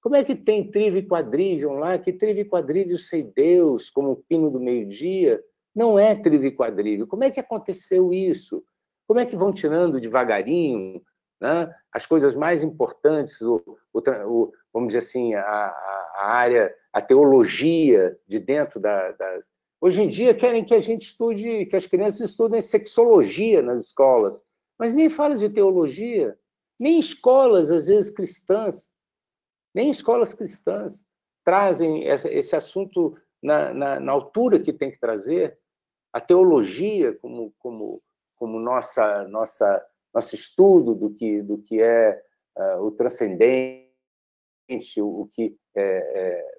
Como é que tem trivium e quadrivium lá? Que trivium e quadrivium sei Deus, como o pino do meio-dia, não é trivium e quadrivium. Como é que aconteceu isso? Como é que vão tirando devagarinho, né, as coisas mais importantes, vamos dizer assim, a área, a teologia de dentro das... Hoje em dia querem que a gente estude, que as crianças estudem sexologia nas escolas, mas nem fala de teologia, nem escolas, às vezes, cristãs, nem escolas cristãs trazem esse assunto na altura que tem que trazer, a teologia como nosso estudo do que é o transcendente, o que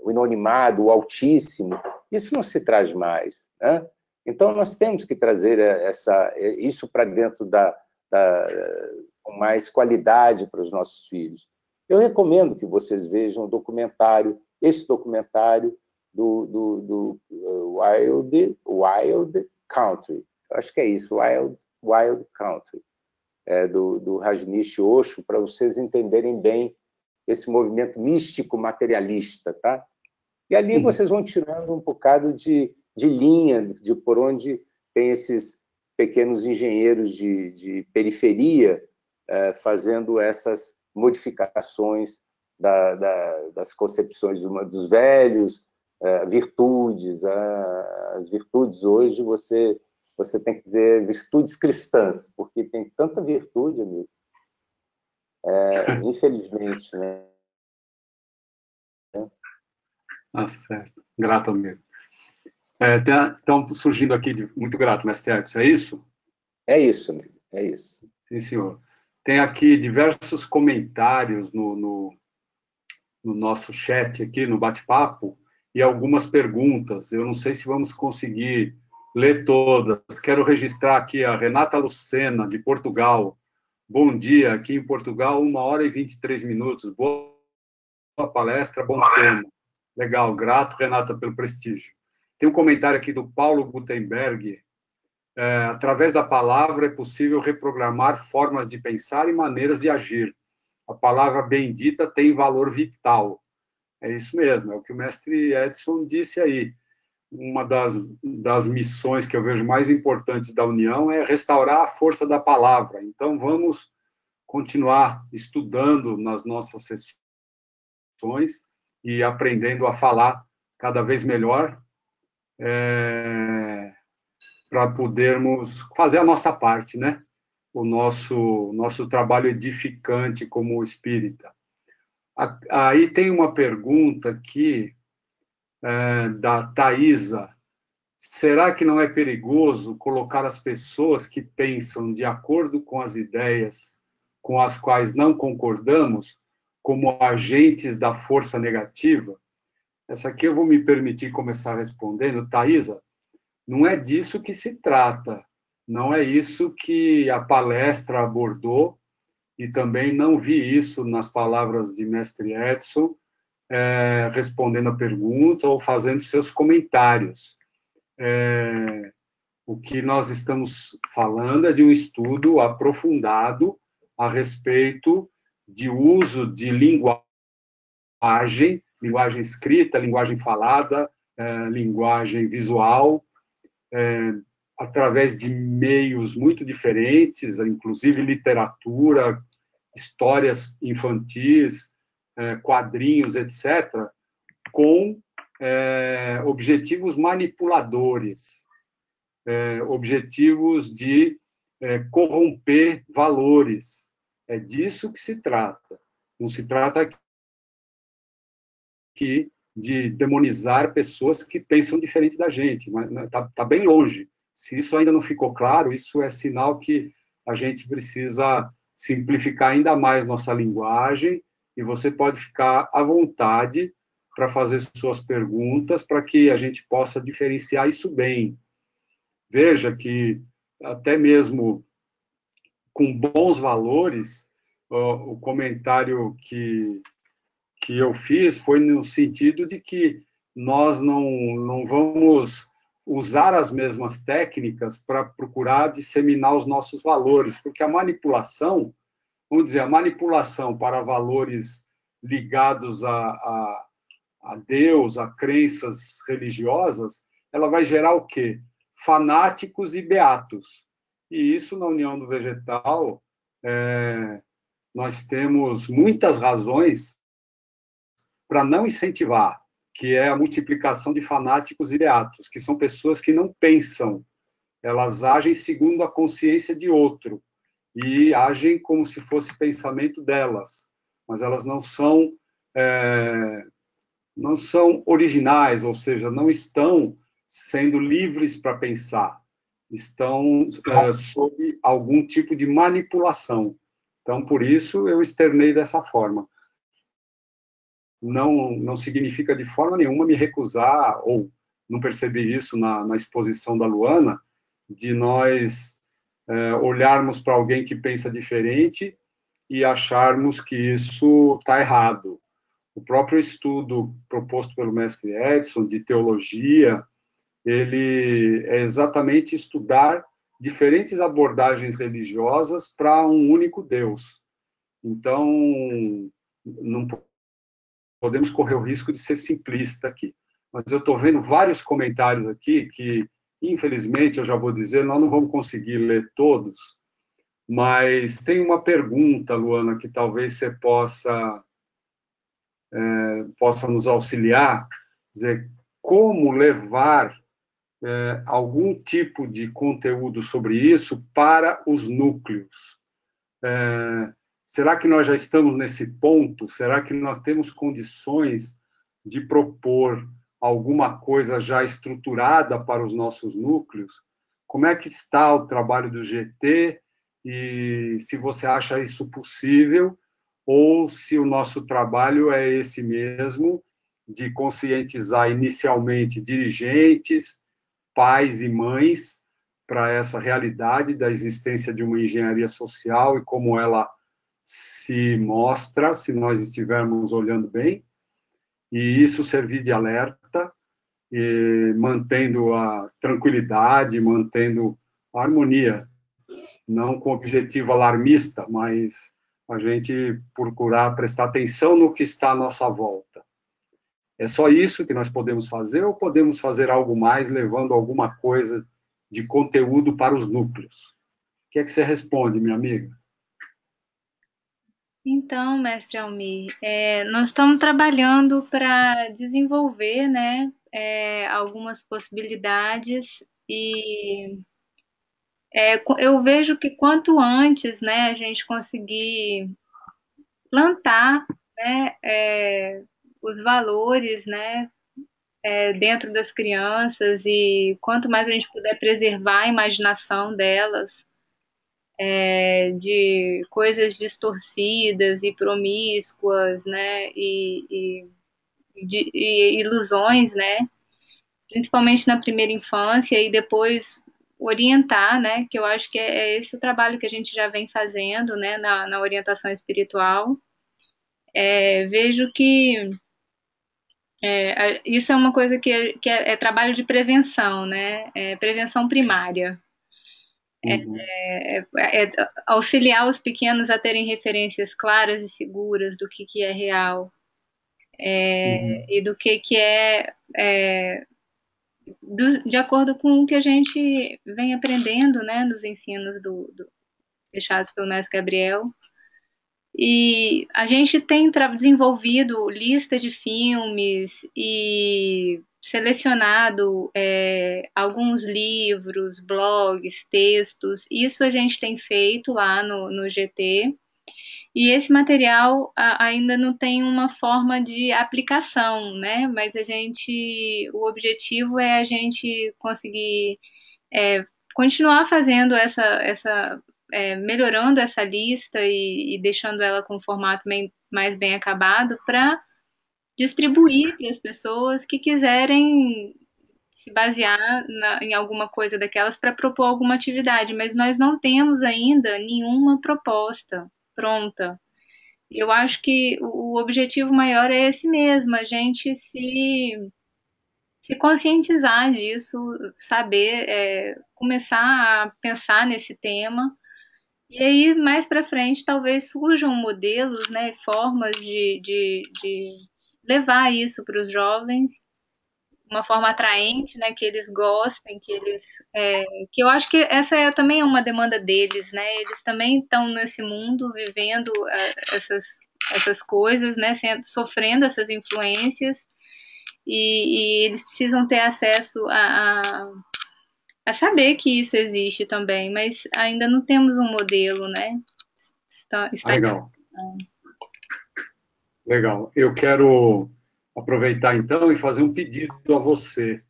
o inanimado, o altíssimo. Isso não se traz mais, né? Então nós temos que trazer isso para dentro com mais qualidade para os nossos filhos. Eu recomendo que vocês vejam esse documentário do Wild Country. Eu acho que é isso, Wild Country, do Rajneesh Osho, para vocês entenderem bem esse movimento místico materialista, tá? E ali vocês vão tirando um bocado de linha de por onde tem esses pequenos engenheiros de periferia fazendo essas modificações das concepções dos velhos, virtudes. As virtudes hoje você tem que dizer virtudes cristãs, porque tem tanta virtude, amigo. Infelizmente, né? Certo. Grato, amigo. Estão surgindo aqui, muito grato, mestre Edson, é isso? É isso, amigo, é isso. Sim, senhor. Tem aqui diversos comentários no nosso chat aqui, no bate-papo, e algumas perguntas. Eu não sei se vamos conseguir ler todas. Quero registrar aqui a Renata Lucena, de Portugal. Bom dia, aqui em Portugal, 1h23. Boa palestra, bom tema. Legal, grato, Renata, pelo prestígio. Tem um comentário aqui do Paulo Gutenberg. Através da palavra é possível reprogramar formas de pensar e maneiras de agir. A palavra bendita tem valor vital. É isso mesmo, é o que o mestre Edson disse aí. Uma das missões que eu vejo mais importantes da União é restaurar a força da palavra. Então, vamos continuar estudando nas nossas sessões e aprendendo a falar cada vez melhor para podermos fazer a nossa parte, né? O nosso trabalho edificante como espírita. Aí tem uma pergunta aqui da Thaisa. Será que não é perigoso colocar as pessoas que pensam de acordo com as ideias com as quais não concordamos como agentes da força negativa? Essa aqui eu vou me permitir começar respondendo. Thaisa, não é disso que se trata. Não é isso que a palestra abordou, e também não vi isso nas palavras de mestre Edson, respondendo a pergunta ou fazendo seus comentários. O que nós estamos falando é de um estudo aprofundado a respeito de uso de linguagem escrita, linguagem falada, linguagem visual, através de meios muito diferentes, inclusive literatura, histórias infantis, quadrinhos, etc., com objetivos manipuladores, objetivos de corromper valores. É disso que se trata. Não se trata aqui de demonizar pessoas que pensam diferente da gente, mas está bem longe. Se isso ainda não ficou claro, isso é sinal que a gente precisa simplificar ainda mais nossa linguagem, e você pode ficar à vontade para fazer suas perguntas, para que a gente possa diferenciar isso bem. Veja que até mesmo com bons valores, o comentário que eu fiz foi no sentido de que nós não vamos usar as mesmas técnicas para procurar disseminar os nossos valores, porque a manipulação, vamos dizer, a manipulação para valores ligados a Deus, a crenças religiosas, ela vai gerar o quê? Fanáticos e beatos. E isso, na União do Vegetal, nós temos muitas razões para não incentivar, que é a multiplicação de fanáticos e beatos, que são pessoas que não pensam, elas agem segundo a consciência de outro, e agem como se fosse pensamento delas, mas elas não são originais, ou seja, não estão sendo livres para pensar, estão sob algum tipo de manipulação. Então, por isso, eu externei dessa forma. Não significa de forma nenhuma me recusar, ou não percebi isso na exposição da Luana, de nós olharmos para alguém que pensa diferente e acharmos que isso está errado. O próprio estudo proposto pelo mestre Edson, de teologia, ele é exatamente estudar diferentes abordagens religiosas para um único Deus. Então, não podemos correr o risco de ser simplista aqui. Mas eu estou vendo vários comentários aqui que, infelizmente, eu já vou dizer, nós não vamos conseguir ler todos, mas tem uma pergunta, Luana, que talvez você possa nos auxiliar, dizer, como levar algum tipo de conteúdo sobre isso para os núcleos. Será que nós já estamos nesse ponto? Será que nós temos condições de propor alguma coisa já estruturada para os nossos núcleos? Como é que está o trabalho do GT e se você acha isso possível ou se o nosso trabalho é esse mesmo, de conscientizar inicialmente dirigentes, pais e mães para essa realidade da existência de uma engenharia social e como ela se mostra, se nós estivermos olhando bem, e isso servir de alerta, e mantendo a tranquilidade, mantendo a harmonia, não com objetivo alarmista, mas a gente procurar prestar atenção no que está à nossa volta. É só isso que nós podemos fazer ou podemos fazer algo mais, levando alguma coisa de conteúdo para os núcleos? O que é que você responde, minha amiga? Então, mestre Almir, nós estamos trabalhando para desenvolver, né, algumas possibilidades e eu vejo que quanto antes, né, a gente conseguir plantar, né, os valores, né, dentro das crianças e quanto mais a gente puder preservar a imaginação delas, de coisas distorcidas e promíscuas, né, e ilusões, né, principalmente na primeira infância e depois orientar, né, que eu acho que é esse o trabalho que a gente já vem fazendo, né, na orientação espiritual. Vejo que isso é uma coisa que é trabalho de prevenção, né, prevenção primária. Uhum. Auxiliar os pequenos a terem referências claras e seguras do que é real e do que de acordo com o que a gente vem aprendendo, né, nos ensinos deixados pelo mestre Gabriel. E a gente tem desenvolvido lista de filmes e selecionado alguns livros, blogs, textos. Isso a gente tem feito lá no GT. E esse material ainda não tem uma forma de aplicação, né? Mas o objetivo é a gente conseguir continuar fazendo melhorando essa lista e deixando ela com um formato mais bem acabado para distribuir para as pessoas que quiserem se basear em alguma coisa daquelas para propor alguma atividade, mas nós não temos ainda nenhuma proposta pronta. Eu acho que o objetivo maior é esse mesmo, a gente se conscientizar disso, saber, começar a pensar nesse tema. E aí, mais para frente, talvez surjam modelos, né, formas de levar isso para os jovens, uma forma atraente, né, que eles gostem, que eu acho que essa também é uma demanda deles, né, eles também estão nesse mundo vivendo essas coisas, né, sofrendo essas influências, e eles precisam ter acesso a saber que isso existe também, mas ainda não temos um modelo, né? Legal. Legal. Eu quero aproveitar, então, e fazer um pedido a você.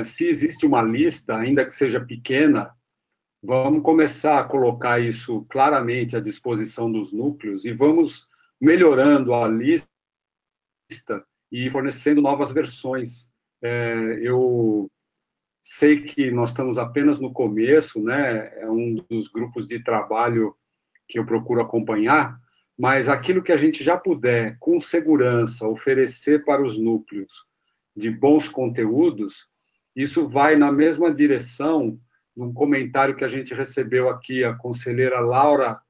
Se existe uma lista, ainda que seja pequena, vamos começar a colocar isso claramente à disposição dos núcleos e vamos melhorando a lista e fornecendo novas versões. Eu sei que nós estamos apenas no começo, né? É um dos grupos de trabalho que eu procuro acompanhar, mas aquilo que a gente já puder, com segurança, oferecer para os núcleos de bons conteúdos, isso vai na mesma direção. Num comentário que a gente recebeu aqui, a conselheira Laura,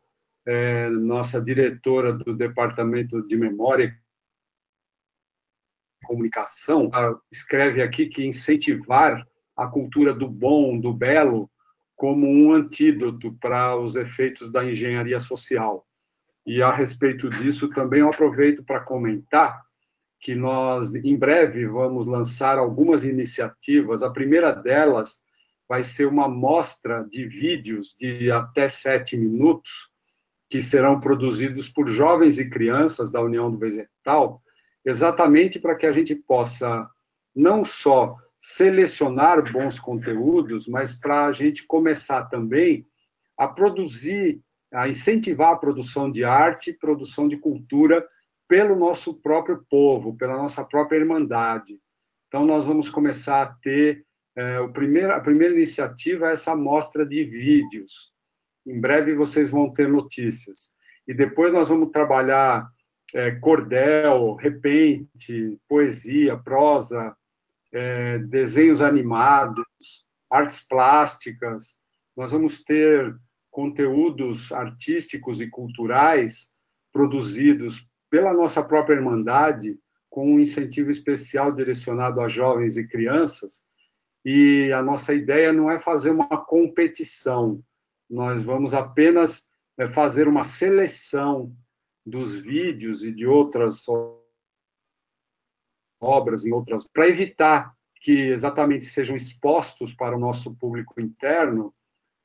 nossa diretora do Departamento de Memória e Comunicação, escreve aqui que incentivar a cultura do bom, do belo, como um antídoto para os efeitos da engenharia social. E, a respeito disso, também eu aproveito para comentar que nós, em breve, vamos lançar algumas iniciativas. A primeira delas vai ser uma mostra de vídeos de até 7 minutos, que serão produzidos por jovens e crianças da União do Vegetal, exatamente para que a gente possa não só selecionar bons conteúdos, mas para a gente começar também a produzir, a incentivar a produção de arte, produção de cultura pelo nosso próprio povo, pela nossa própria irmandade. Então, nós vamos começar a ter a primeira iniciativa é essa mostra de vídeos. Em breve vocês vão ter notícias. E depois nós vamos trabalhar cordel, repente, poesia, prosa, desenhos animados, artes plásticas. Nós vamos ter conteúdos artísticos e culturais produzidos pela nossa própria irmandade, com um incentivo especial direcionado a jovens e crianças. E a nossa ideia não é fazer uma competição, nós vamos apenas fazer uma seleção dos vídeos e de outras obras, para evitar que exatamente sejam expostos para o nosso público interno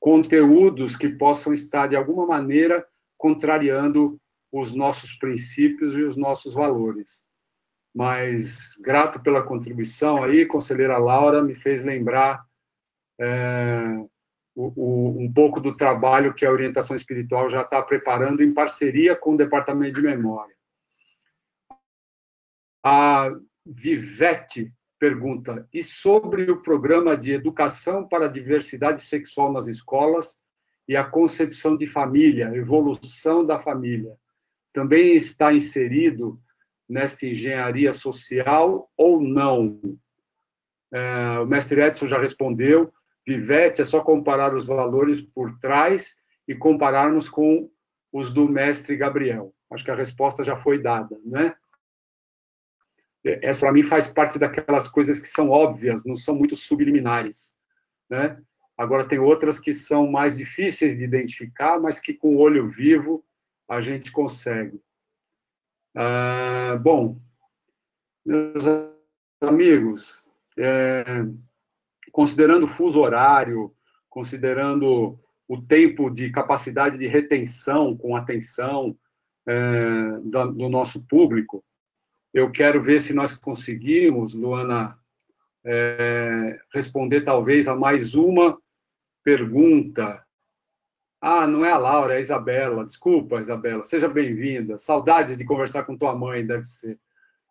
conteúdos que possam estar, de alguma maneira, contrariando os nossos princípios e os nossos valores. Mas, grato pela contribuição aí, conselheira Laura, me fez lembrar um pouco do trabalho que a orientação espiritual já está preparando em parceria com o Departamento de Memória. A Vivete pergunta: e sobre o programa de educação para a diversidade sexual nas escolas e a concepção de família, evolução da família, também está inserido nesta engenharia social ou não? O mestre Edson já respondeu. Vivete, é só comparar os valores por trás e compararmos com os do mestre Gabriel. Acho que a resposta já foi dada, né? Essa, para mim, faz parte daquelas coisas que são óbvias, não são muito subliminares, né? Agora, tem outras que são mais difíceis de identificar, mas que, com o olho vivo, a gente consegue. Bom, meus amigos, considerando o fuso horário, considerando o tempo de capacidade de retenção com atenção do nosso público. Eu quero ver se nós conseguimos, Luana, responder talvez a mais uma pergunta. Ah, não é a Laura, é a Isabela. Desculpa, Isabela. Seja bem-vinda. Saudades de conversar com tua mãe, deve ser.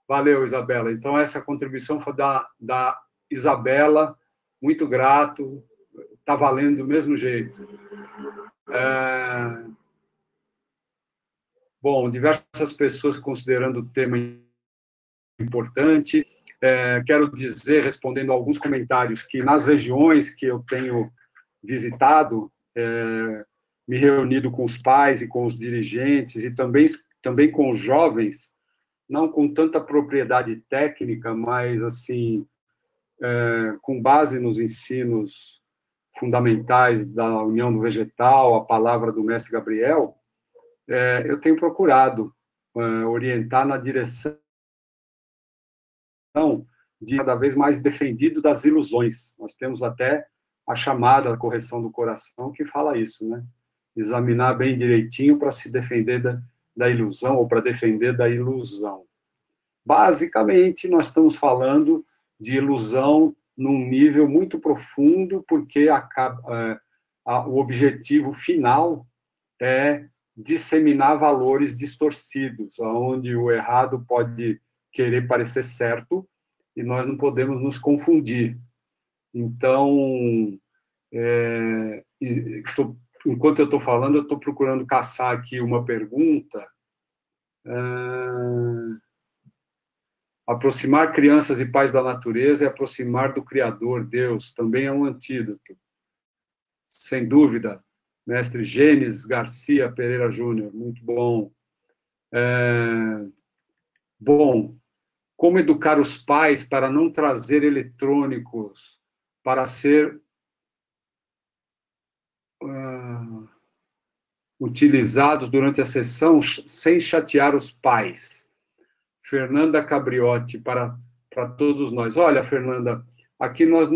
Valeu, Isabela. Então, essa contribuição foi da Isabela. Muito grato. Está valendo do mesmo jeito. Bom, diversas pessoas considerando o tema importante. Quero dizer, respondendo a alguns comentários, que nas regiões que eu tenho visitado, me reunido com os pais e com os dirigentes, e também com os jovens, não com tanta propriedade técnica, mas assim, com base nos ensinos fundamentais da União do Vegetal, a palavra do mestre Gabriel, eu tenho procurado orientar na direção de cada vez mais defendido das ilusões. Nós temos até a chamada correção do coração que fala isso, né? Examinar bem direitinho para se defender da ilusão ou para defender da ilusão. Basicamente, nós estamos falando de ilusão num nível muito profundo, porque o objetivo final é disseminar valores distorcidos, onde o errado pode querer parecer certo e nós não podemos nos confundir. Então, enquanto eu estou falando, eu estou procurando caçar aqui uma pergunta. Aproximar crianças e pais da natureza é aproximar do Criador, Deus, também é um antídoto. Sem dúvida, mestre Gênesis Garcia Pereira Júnior, muito bom. Bom, como educar os pais para não trazer eletrônicos, para ser utilizados durante a sessão sem chatear os pais. Fernanda Cabriotti, para todos nós. Olha, Fernanda, aqui nós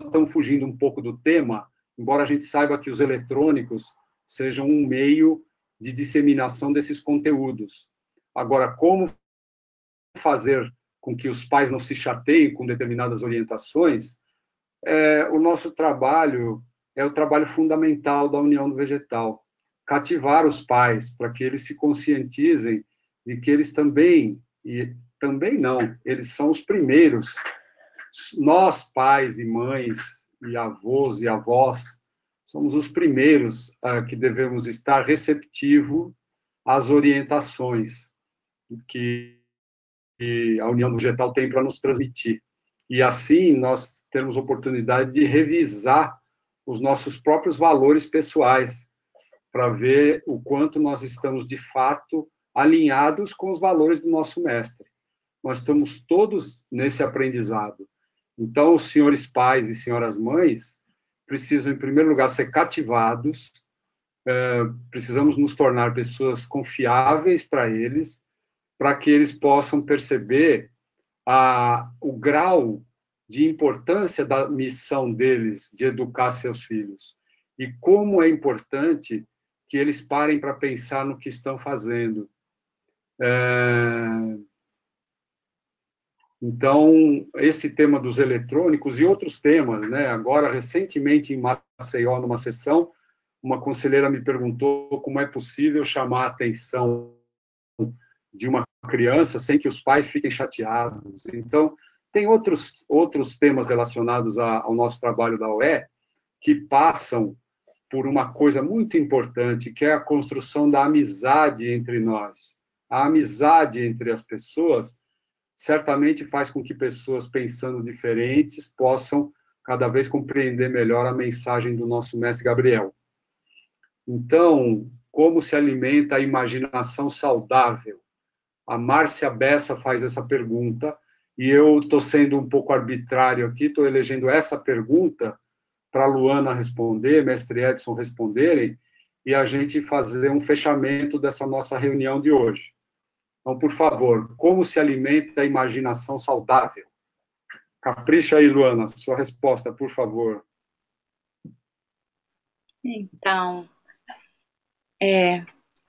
estamos fugindo um pouco do tema, embora a gente saiba que os eletrônicos sejam um meio de disseminação desses conteúdos. Agora, como fazer com que os pais não se chateiem com determinadas orientações, o nosso trabalho é o trabalho fundamental da União do Vegetal. Cativar os pais para que eles se conscientizem de que eles também, e também não, eles são os primeiros. Nós, pais e mães, e avós e avós, somos os primeiros que devemos estar receptivos às orientações que a União do Vegetal tem para nos transmitir. E assim nós temos oportunidade de revisar os nossos próprios valores pessoais, para ver o quanto nós estamos, de fato, alinhados com os valores do nosso mestre. Nós estamos todos nesse aprendizado. Então, os senhores pais e senhoras mães precisam, em primeiro lugar, ser cativados, precisamos nos tornar pessoas confiáveis para eles, para que eles possam perceber o grau de importância da missão deles de educar seus filhos e como é importante que eles parem para pensar no que estão fazendo. Então, esse tema dos eletrônicos e outros temas, né? Agora, recentemente, em Maceió, numa sessão, uma conselheira me perguntou como é possível chamar a atenção de uma criança sem que os pais fiquem chateados. Então, tem outros temas relacionados ao nosso trabalho da UE que passam por uma coisa muito importante, que é a construção da amizade entre nós. A amizade entre as pessoas certamente faz com que pessoas pensando diferentes possam cada vez compreender melhor a mensagem do nosso mestre Gabriel. Então, como se alimenta a imaginação saudável? A Márcia Bessa faz essa pergunta, e eu estou sendo um pouco arbitrário aqui, estou elegendo essa pergunta para a Luana responder, mestre Edson responderem, e a gente fazer um fechamento dessa nossa reunião de hoje. Então, por favor, como se alimenta a imaginação saudável? Capricha aí, Luana, sua resposta, por favor. Então,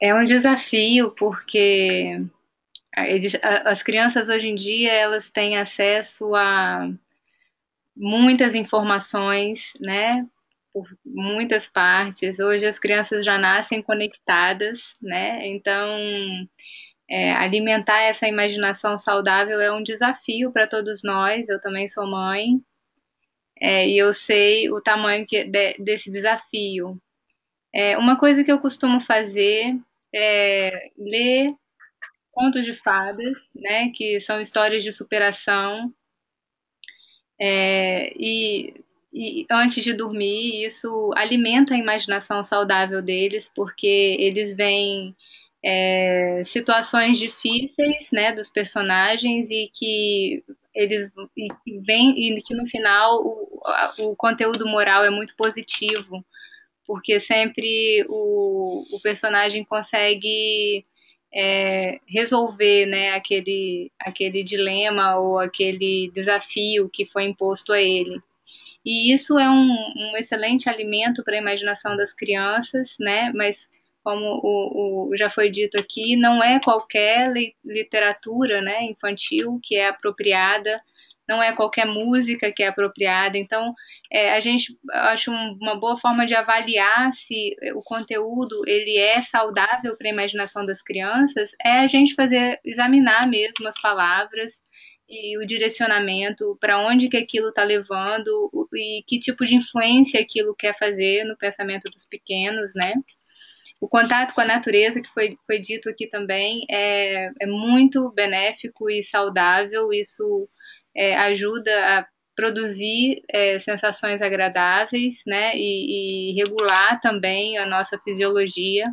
É um desafio porque as crianças hoje em dia elas têm acesso a muitas informações, né? Por muitas partes. Hoje as crianças já nascem conectadas, né? Então, alimentar essa imaginação saudável é um desafio para todos nós. Eu também sou mãe, e eu sei o tamanho desse desafio. Uma coisa que eu costumo fazer é ler contos de fadas, né? Que são histórias de superação. E antes de dormir, isso alimenta a imaginação saudável deles, porque eles veem situações difíceis, né, dos personagens e que e que no final o conteúdo moral é muito positivo, porque sempre o personagem consegue resolver, né, aquele dilema ou aquele desafio que foi imposto a ele. E isso é um excelente alimento para a imaginação das crianças, né? Mas como já foi dito aqui, não é qualquer literatura, né, infantil que é apropriada, não é qualquer música que é apropriada. Então, a gente acho uma boa forma de avaliar se o conteúdo ele é saudável para a imaginação das crianças, é a gente examinar mesmo as palavras e o direcionamento, para onde que aquilo está levando e que tipo de influência aquilo quer fazer no pensamento dos pequenos, né? O contato com a natureza, que foi dito aqui também, é muito benéfico e saudável. Isso ajuda a produzir sensações agradáveis, né? E regular também a nossa fisiologia.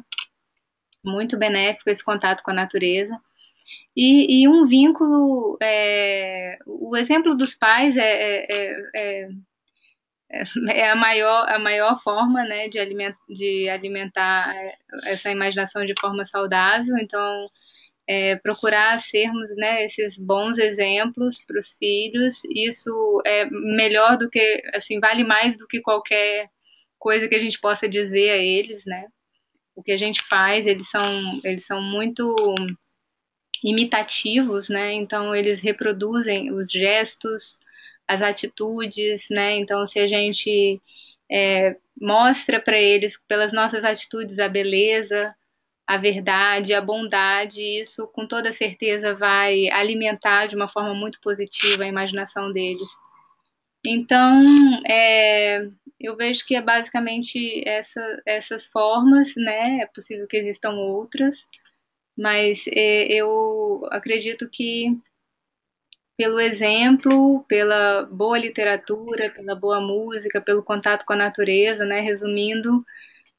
Muito benéfico esse contato com a natureza. E um vínculo, o exemplo dos pais é a maior forma, né, de alimentar essa imaginação de forma saudável. Então, procurar sermos, né, esses bons exemplos para os filhos, isso é melhor do que, assim, vale mais do que qualquer coisa que a gente possa dizer a eles, né? O que a gente faz, eles são muito imitativos, né? Então eles reproduzem os gestos, as atitudes, né? Então se a gente mostra para eles pelas nossas atitudes a beleza, a verdade, a bondade, isso com toda certeza vai alimentar de uma forma muito positiva a imaginação deles. Então, eu vejo que é basicamente essas formas, né? É possível que existam outras, mas eu acredito que pelo exemplo, pela boa literatura, pela boa música, pelo contato com a natureza, né? Resumindo,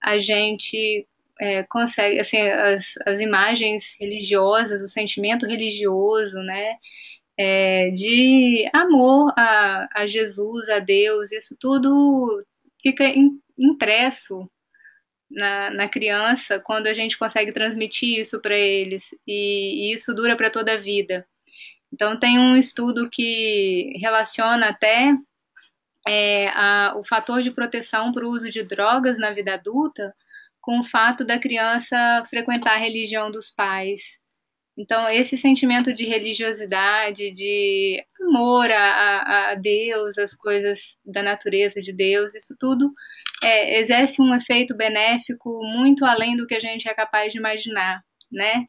a gente consegue, assim, as imagens religiosas, o sentimento religioso, né? De amor a Jesus, a Deus, isso tudo fica impresso na criança quando a gente consegue transmitir isso para eles, e isso dura para toda a vida. Então, tem um estudo que relaciona até o fator de proteção para o uso de drogas na vida adulta com o fato da criança frequentar a religião dos pais. Então, esse sentimento de religiosidade, de amor a Deus, as coisas da natureza de Deus, isso tudo exerce um efeito benéfico muito além do que a gente é capaz de imaginar, né?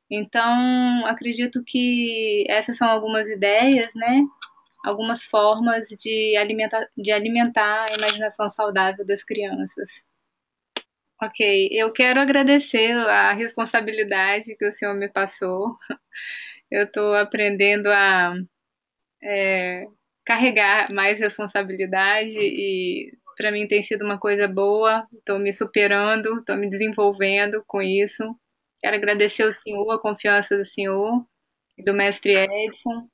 Então, acredito que essas são algumas ideias, né? Algumas formas de alimentar a imaginação saudável das crianças. Ok, eu quero agradecer a responsabilidade que o senhor me passou. Eu estou aprendendo a carregar mais responsabilidade e para mim tem sido uma coisa boa. Estou me superando, estou me desenvolvendo com isso. Quero agradecer ao senhor, a confiança do senhor e do mestre Edson.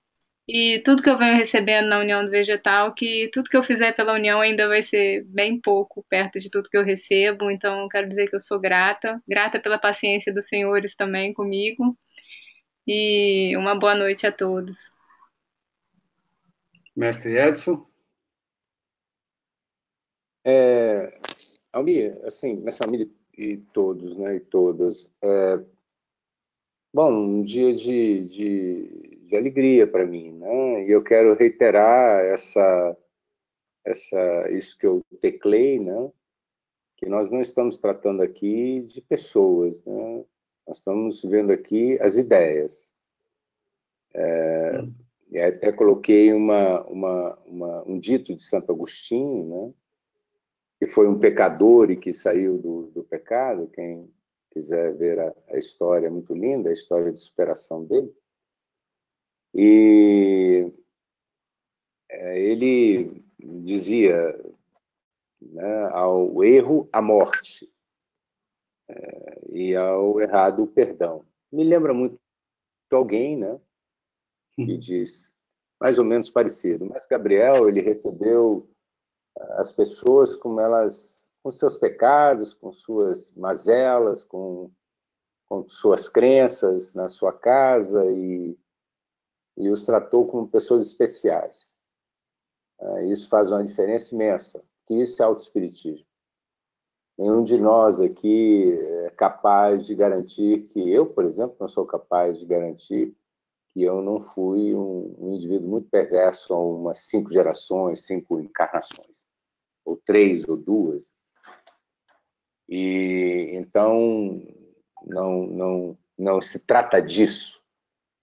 E tudo que eu venho recebendo na União do Vegetal, que tudo que eu fizer pela União ainda vai ser bem pouco perto de tudo que eu recebo. Então, quero dizer que eu sou grata, grata pela paciência dos senhores também comigo. E uma boa noite a todos. Mestre Edson? Almir, assim, mestre Almir e todos, né, e todas. Bom, um dia de alegria para mim, né? E eu quero reiterar isso que eu teclei, né? Que nós não estamos tratando aqui de pessoas, né? Nós estamos vendo aqui as ideias. E até coloquei um dito de Santo Agostinho, né? Que foi um pecador e que saiu do pecado. Quem quiser ver a história, é muito linda, a história de superação dele. E ele dizia, né, ao erro, a morte, e ao errado, o perdão. Me lembra muito de alguém, né, que diz mais ou menos parecido, mas Gabriel, ele recebeu as pessoas como elas, com seus pecados, com suas mazelas, com suas crenças na sua casa, e os tratou como pessoas especiais. Isso faz uma diferença imensa, que isso é autoespiritismo. Nenhum de nós aqui é capaz de garantir que eu, por exemplo, não sou capaz de garantir que eu não fui um indivíduo muito perverso há umas 5 gerações, 5 encarnações, ou 3, ou 2. E então não se trata disso.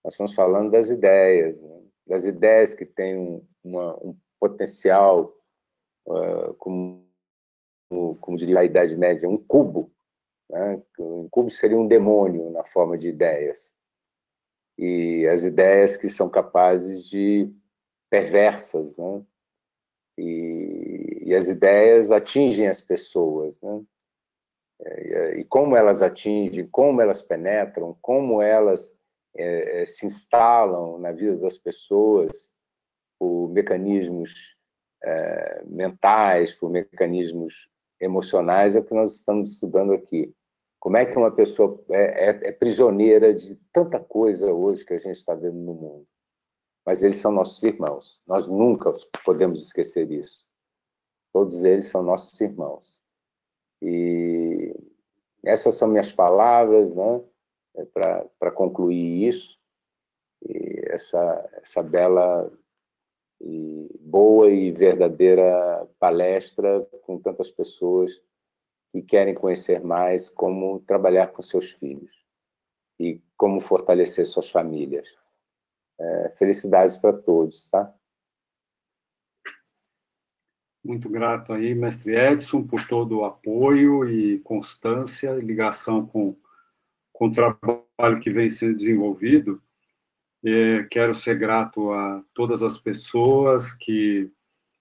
Nós estamos falando das ideias, né? Das ideias que têm um potencial, como diria a Idade Média, um cubo, né? Um cubo seria um demônio na forma de ideias. E as ideias que são capazes de perversas, né? E as ideias atingem as pessoas, né? E como elas atingem, como elas penetram, como elas se instalam na vida das pessoas por mecanismos mentais, por mecanismos emocionais, é o que nós estamos estudando aqui. Como é que uma pessoa é prisioneira de tanta coisa hoje que a gente está vendo no mundo. Mas eles são nossos irmãos. Nós nunca podemos esquecer isso. Todos eles são nossos irmãos. E essas são minhas palavras, né, para concluir isso. E essa bela e boa e verdadeira palestra com tantas pessoas que querem conhecer mais como trabalhar com seus filhos e como fortalecer suas famílias. Felicidades para todos, tá? Muito grato aí, mestre Edson, por todo o apoio e constância, ligação com o trabalho que vem sendo desenvolvido. Quero ser grato a todas as pessoas que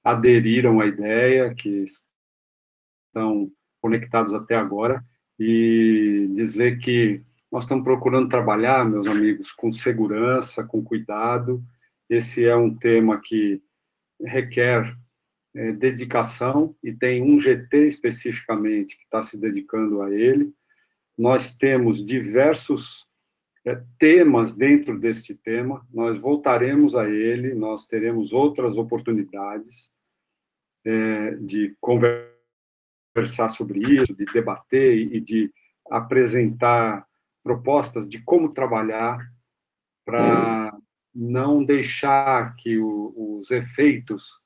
aderiram à ideia, que estão conectados até agora, e dizer que nós estamos procurando trabalhar, meus amigos, com segurança, com cuidado. Esse é um tema que requer dedicação, e tem um GT especificamente que está se dedicando a ele. Nós temos diversos temas dentro deste tema, nós voltaremos a ele, nós teremos outras oportunidades de conversar sobre isso, de debater e de apresentar propostas de como trabalhar para não deixar que os efeitos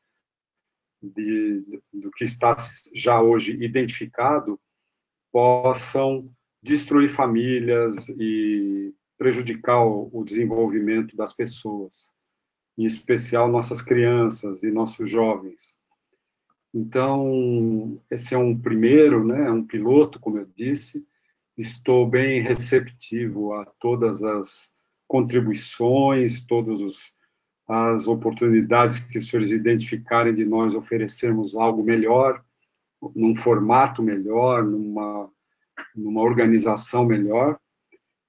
do que está já hoje identificado possam destruir famílias e prejudicar o desenvolvimento das pessoas, em especial nossas crianças e nossos jovens. Então, esse é um primeiro, né, um piloto, como eu disse. Estou bem receptivo a todas as contribuições, todas as oportunidades que os senhores identificarem de nós oferecermos algo melhor, num formato melhor, numa organização melhor,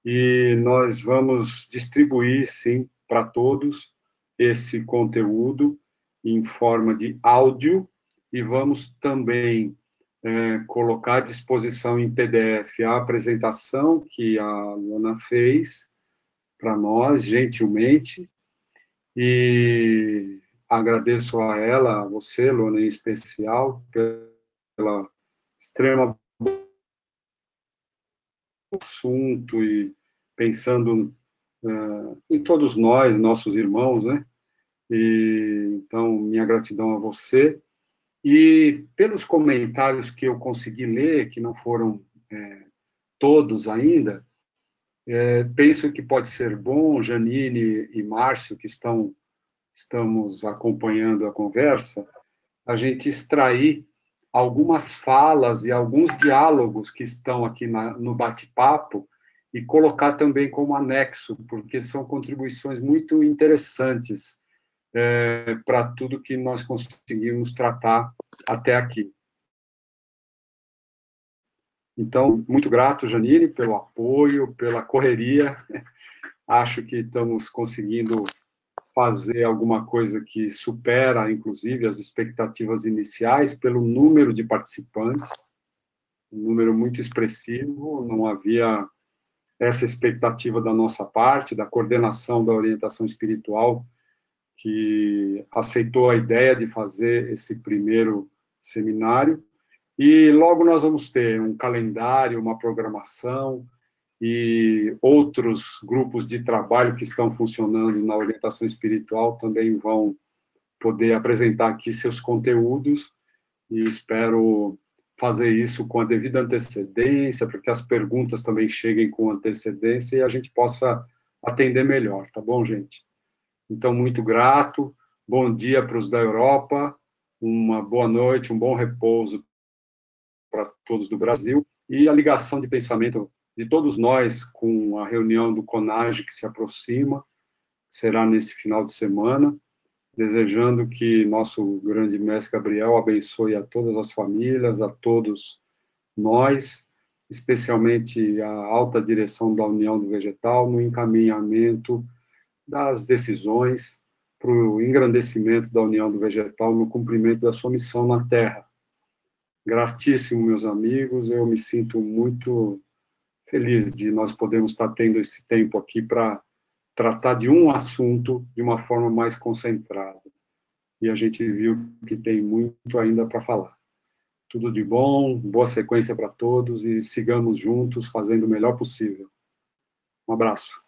e nós vamos distribuir, sim, para todos esse conteúdo em forma de áudio, e vamos também colocar à disposição em PDF a apresentação que a Luana fez para nós, gentilmente, e agradeço a ela, a você, Luana, em especial, pela extrema assunto e pensando em todos nós, nossos irmãos, né? E, então, minha gratidão a você. E pelos comentários que eu consegui ler, que não foram todos ainda, penso que pode ser bom, Janine e Márcio, que estamos acompanhando a conversa, a gente extrair algumas falas e alguns diálogos que estão aqui no bate-papo e colocar também como anexo, porque são contribuições muito interessantes para tudo que nós conseguimos tratar até aqui. Então, muito grato, Janine, pelo apoio, pela correria. Acho que estamos conseguindo fazer alguma coisa que supera, inclusive, as expectativas iniciais pelo número de participantes, um número muito expressivo, não havia essa expectativa da nossa parte, da coordenação da orientação espiritual, que aceitou a ideia de fazer esse primeiro seminário, e logo nós vamos ter um calendário, uma programação, e outros grupos de trabalho que estão funcionando na orientação espiritual também vão poder apresentar aqui seus conteúdos, e espero fazer isso com a devida antecedência, para que as perguntas também cheguem com antecedência e a gente possa atender melhor, tá bom, gente? Então, muito grato, bom dia para os da Europa, uma boa noite, um bom repouso para todos do Brasil, e a ligação de pensamento de todos nós com a reunião do CONAGE que se aproxima, será nesse final de semana, desejando que nosso grande mestre Gabriel abençoe a todas as famílias, a todos nós, especialmente a alta direção da União do Vegetal, no encaminhamento das decisões para o engrandecimento da União do Vegetal no cumprimento da sua missão na Terra. Gratíssimo, meus amigos, eu me sinto muito feliz de nós podermos estar tendo esse tempo aqui para tratar de um assunto de uma forma mais concentrada. E a gente viu que tem muito ainda para falar. Tudo de bom, boa sequência para todos e sigamos juntos fazendo o melhor possível. Um abraço.